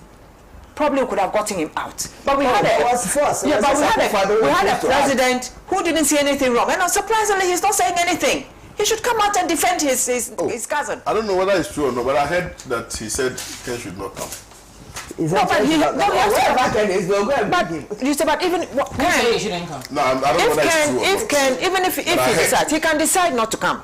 probably we could have gotten him out. But we had a president who didn't see anything wrong, and surprisingly, he's not saying anything. He should come out and defend his cousin. I don't know whether it's true or not, but I heard that he said Ken should not come. You said, but even No, I don't know whether it's true or not. Even if he decides, he can decide not to come.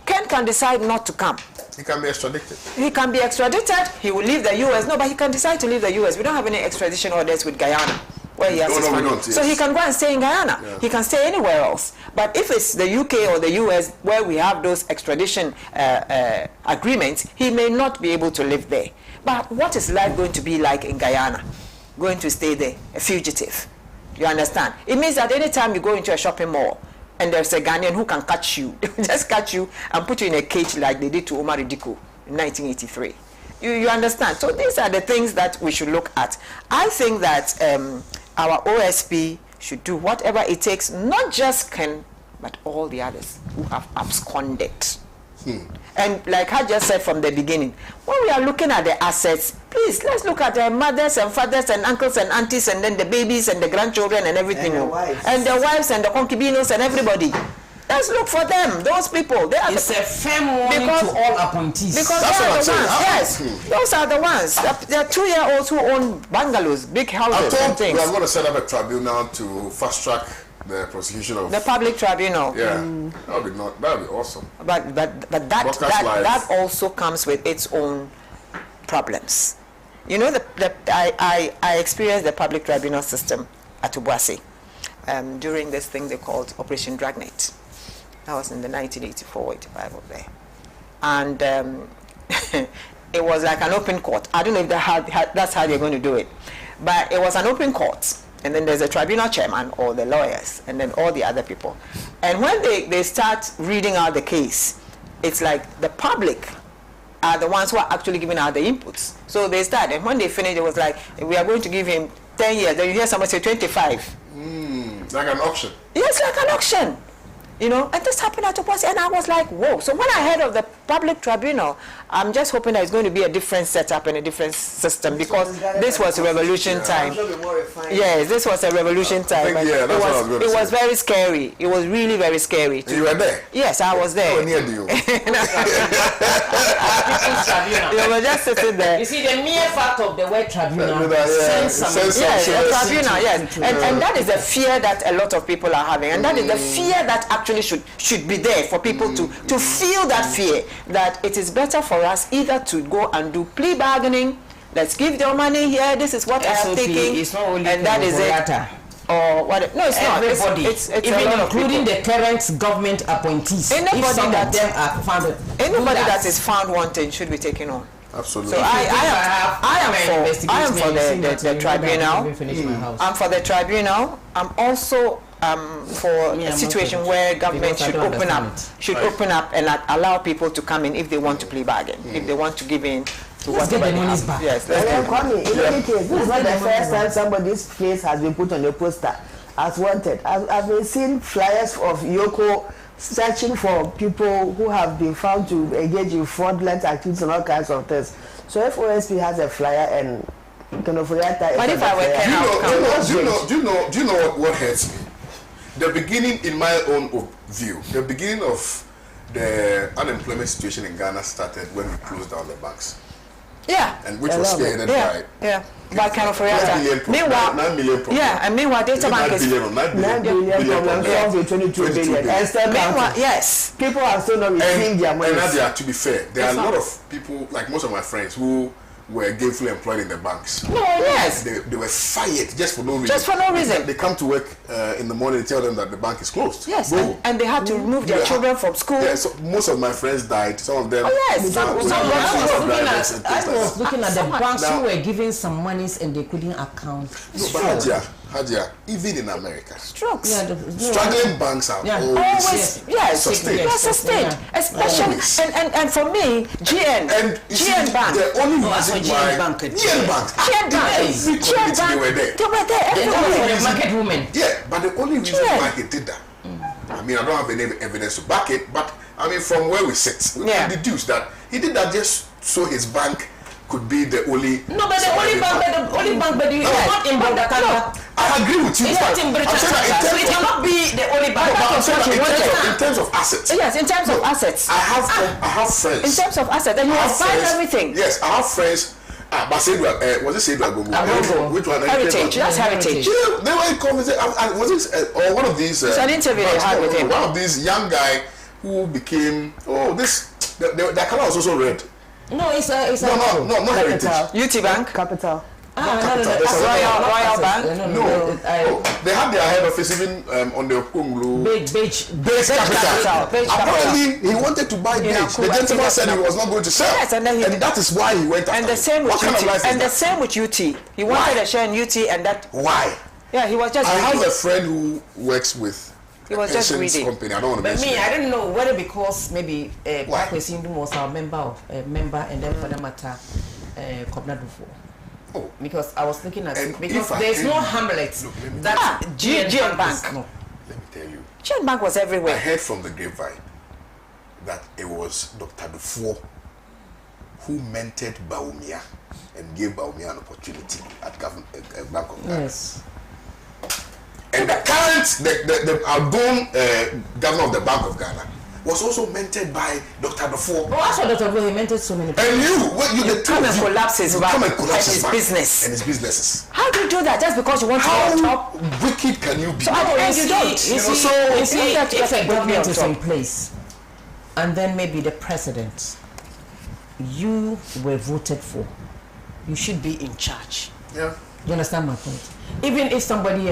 Ken can decide not to come. He can be extradited. He can be extradited. He will leave the U.S. No, but he can decide to leave the U.S. We don't have any extradition orders with Guyana, where he has his family. Don't, yes. So he can go and stay in Guyana. Yeah. He can stay anywhere else. But if it's the UK or the US where we have those extradition agreements, he may not be able to live there. But what is life going to be like in Guyana? Going to stay there, a fugitive. You understand? It means that any time you go into a shopping mall and there's a Ghanaian who can catch you, they will just catch you and put you in a cage like they did to Omar Diko in 1983. You understand? So these are the things that we should look at. I think that our OSP should do whatever it takes, not just Ken, but all the others who have absconded. And like I just said from the beginning, when we are looking at the assets, please, let's look at their mothers and fathers and uncles and aunties and then the babies and the grandchildren and everything. And the wives and the concubinos and everybody. Let's look for them, those people. They are it's a fair warning to all appointees. Because they are the ones, yes. Those are the ones. They're 2-year-olds who own bungalows, big houses and things. We are going to set up a tribunal to fast track the prosecution of... The public tribunal. Yeah, that would be awesome. But that also comes with its own problems. You know, I experienced the public tribunal system at Obuasi during this thing they called Operation Dragnet. That was in the 1984-85 of there. And it was like an open court. I don't know if that's how they're going to do it. But it was an open court. And then there's a tribunal chairman or the lawyers and then all the other people. And when they start reading out the case, it's like the public are the ones who are actually giving out the inputs. So they start, and when they finish, it was like, we are going to give him 10 years. Then you hear somebody say 25. Like an auction. Yes, like an auction. You know, and this happened at Obuasi, and I was like, whoa. So when I heard of the public tribunal, I'm just hoping that it's going to be a different setup and a different system, because this was a revolution time. Yes, this was a revolution time. It was very scary. It was really very scary. You were there? Yes, I was there. Oh, near you. You were just sitting there. You see, the mere fact of the word tribunal yes, a tribunal, yes. And that is the fear that a lot of people are having, and that is the fear that actually should be there for people to feel that fear, that it is better for us either to go and do plea bargaining. Let's give your money here. This is what I am taking, it's not only and that is it. Or what? No, it's everybody. Not. It's even including the current government appointees. Anybody them are found. Anybody that is found wanting should be taken on. Absolutely. So I am for the tribunal. I'm for the tribunal. I'm also for a situation where government should open up and allow people to come in if they want to plea bargain, if they want to give in to whatever they have. Yes, in any case, this is not the first time somebody's face has been put on a poster as wanted. I've been seeing flyers of Yoko searching for people who have been found to engage in fraudulent activities and all kinds of things. So if OSP has a flyer and but if I were do you know what hurts me? The beginning, in my own view, the beginning of the unemployment situation in Ghana started when we closed down the banks. Yeah. And which was spearheaded by... Yeah. By kind of 9 million problems. Yeah, and meanwhile, data bank is... 9 billion problems to 22 billion. And still meanwhile, yes. People are still not receiving their money. And Nadia, to be fair, there are a lot of people, like most of my friends, who were gainfully employed in the banks. No, yes. They were fired just for no reason. Just for no reason. They come to work in the morning and tell them that the bank is closed. Yes, and they had to remove their children from school. Yeah, so most of my friends died. Some of them... Oh, yes. I was looking at the banks who were giving some monies and they couldn't account. No, but Hadia, even in America, strokes. Struggling banks are always sustained. Yes, sustained. Especially, and for me, GN Bank. The only reason why GN Bank, they were there. They were there. The market women. Yeah, but the only reason why he did that, I mean, I don't have any evidence to back it, but I mean, from where we sit, we can deduce that he did that just so his bank could be the only... No, but the only bank, but you not in Bondakanga. I agree with you. It's not in British. So it cannot be the only bank. In terms of assets. Yes, in terms of assets. I have friends. In terms of assets, and you have find everything. Yes, I have friends. But was it Sedra Gogo? Which one? Heritage. That's Heritage. You know, they were in conversation. Was this or one of these? It's an interview they had with him. One of these young guy who became the color was also red. No, it's a not heritage. UT Bank? Capital. Royal Bank? No, they had their head office even on the Congo. Beige Capital. Apparently, he wanted to buy beige. The gentleman said he was not going to sell. Yes, and that is why he went after and the same with UT. And the same with UT. He wanted a share in UT, and that. Why? Yeah, he was just. I have a friend who works with. He was just greedy. Company. I don't want to But mention. I don't know whether because maybe Pakwesi was our member, and then for that matter, Kobna Dufo. Oh. Because I was looking at And it, because if I there's can- no Hamlet. Look, let me- That GN Bank. No. Let me tell you. GN Bank was I everywhere. heard from the grapevine that it was Dr. Dufour who mentored Baumia and gave Baumia an opportunity at Bank of Ghana. Yes. And the current, the outgoing governor of the Bank of Ghana was also mentored by Dr. Dufour. Oh, I saw Dr. He mentored so many people. And you come and collapse his bank come and collapse and his bank business. and his businesses. How do you do that just because you want to be on top? How wicked can you be? So and you don't. If a government is in top. place, and then maybe the president you were voted for, you should be in charge. Yeah. You understand my point? Even if somebody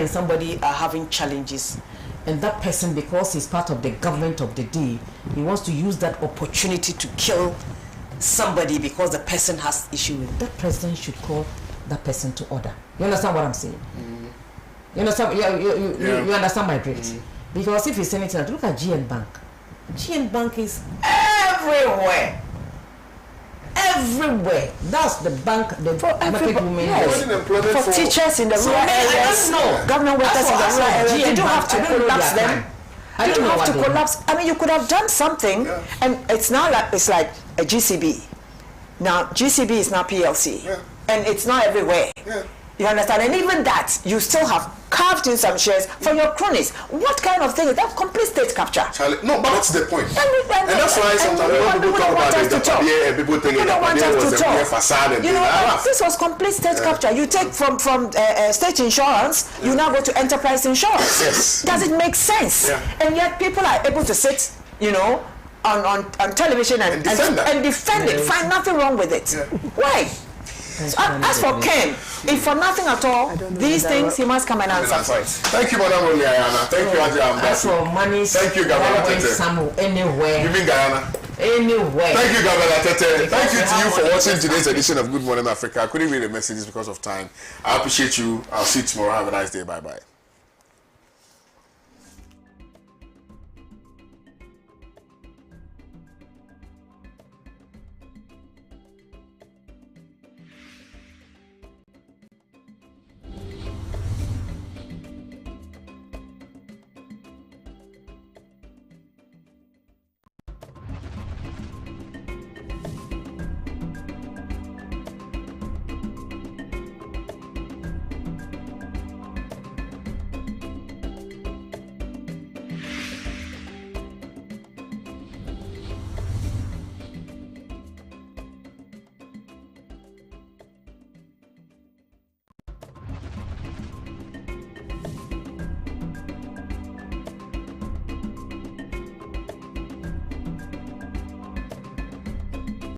are having challenges, and that person, because he's part of the government of the day, he wants to use that opportunity to kill somebody because the person has issue with that president, should call that person to order. You understand what I'm saying? You understand? You understand my drift? Because if it's anything, look at GN Bank. GN Bank is everywhere. Everywhere. That's the bank, the market women. Yes. For teachers in the rural areas, I don't know. government workers in the rural areas, you don't have to collapse them. I You don't don't know have to what they collapse. I mean, you could have done something, Yeah. and it's not like it's like a GCB. Now GCB is now PLC, Yeah. and it's not everywhere. Yeah. You understand? And even that, you still have carved in some shares for your cronies. What kind of thing is that? Complete state capture. Charlie, no, but that's the point. And that's why sometimes when people talk about it, and people think don't want that us was to a talk. mere facade and You know, things. this was complete state capture. You take from state insurance, you now go to enterprise insurance. Yes. Does it make sense? Yeah. And yet people are able to sit, you know, on television and defend it. Find nothing wrong with it. Yeah. Why? So, as for Ken, if for nothing at all, these things he must come and answer for it. Thank you, Madam Oliana. Thank you, Ajay. As for money, Thank you, Governor Tete. Anywhere. Giving Guyana. Anywhere. Thank you, Governor Tete. Thank you to you for Because watching today's edition of Good Morning Africa. I couldn't read the messages because of time. I appreciate you. I'll see you tomorrow. Have a nice day. Bye-bye.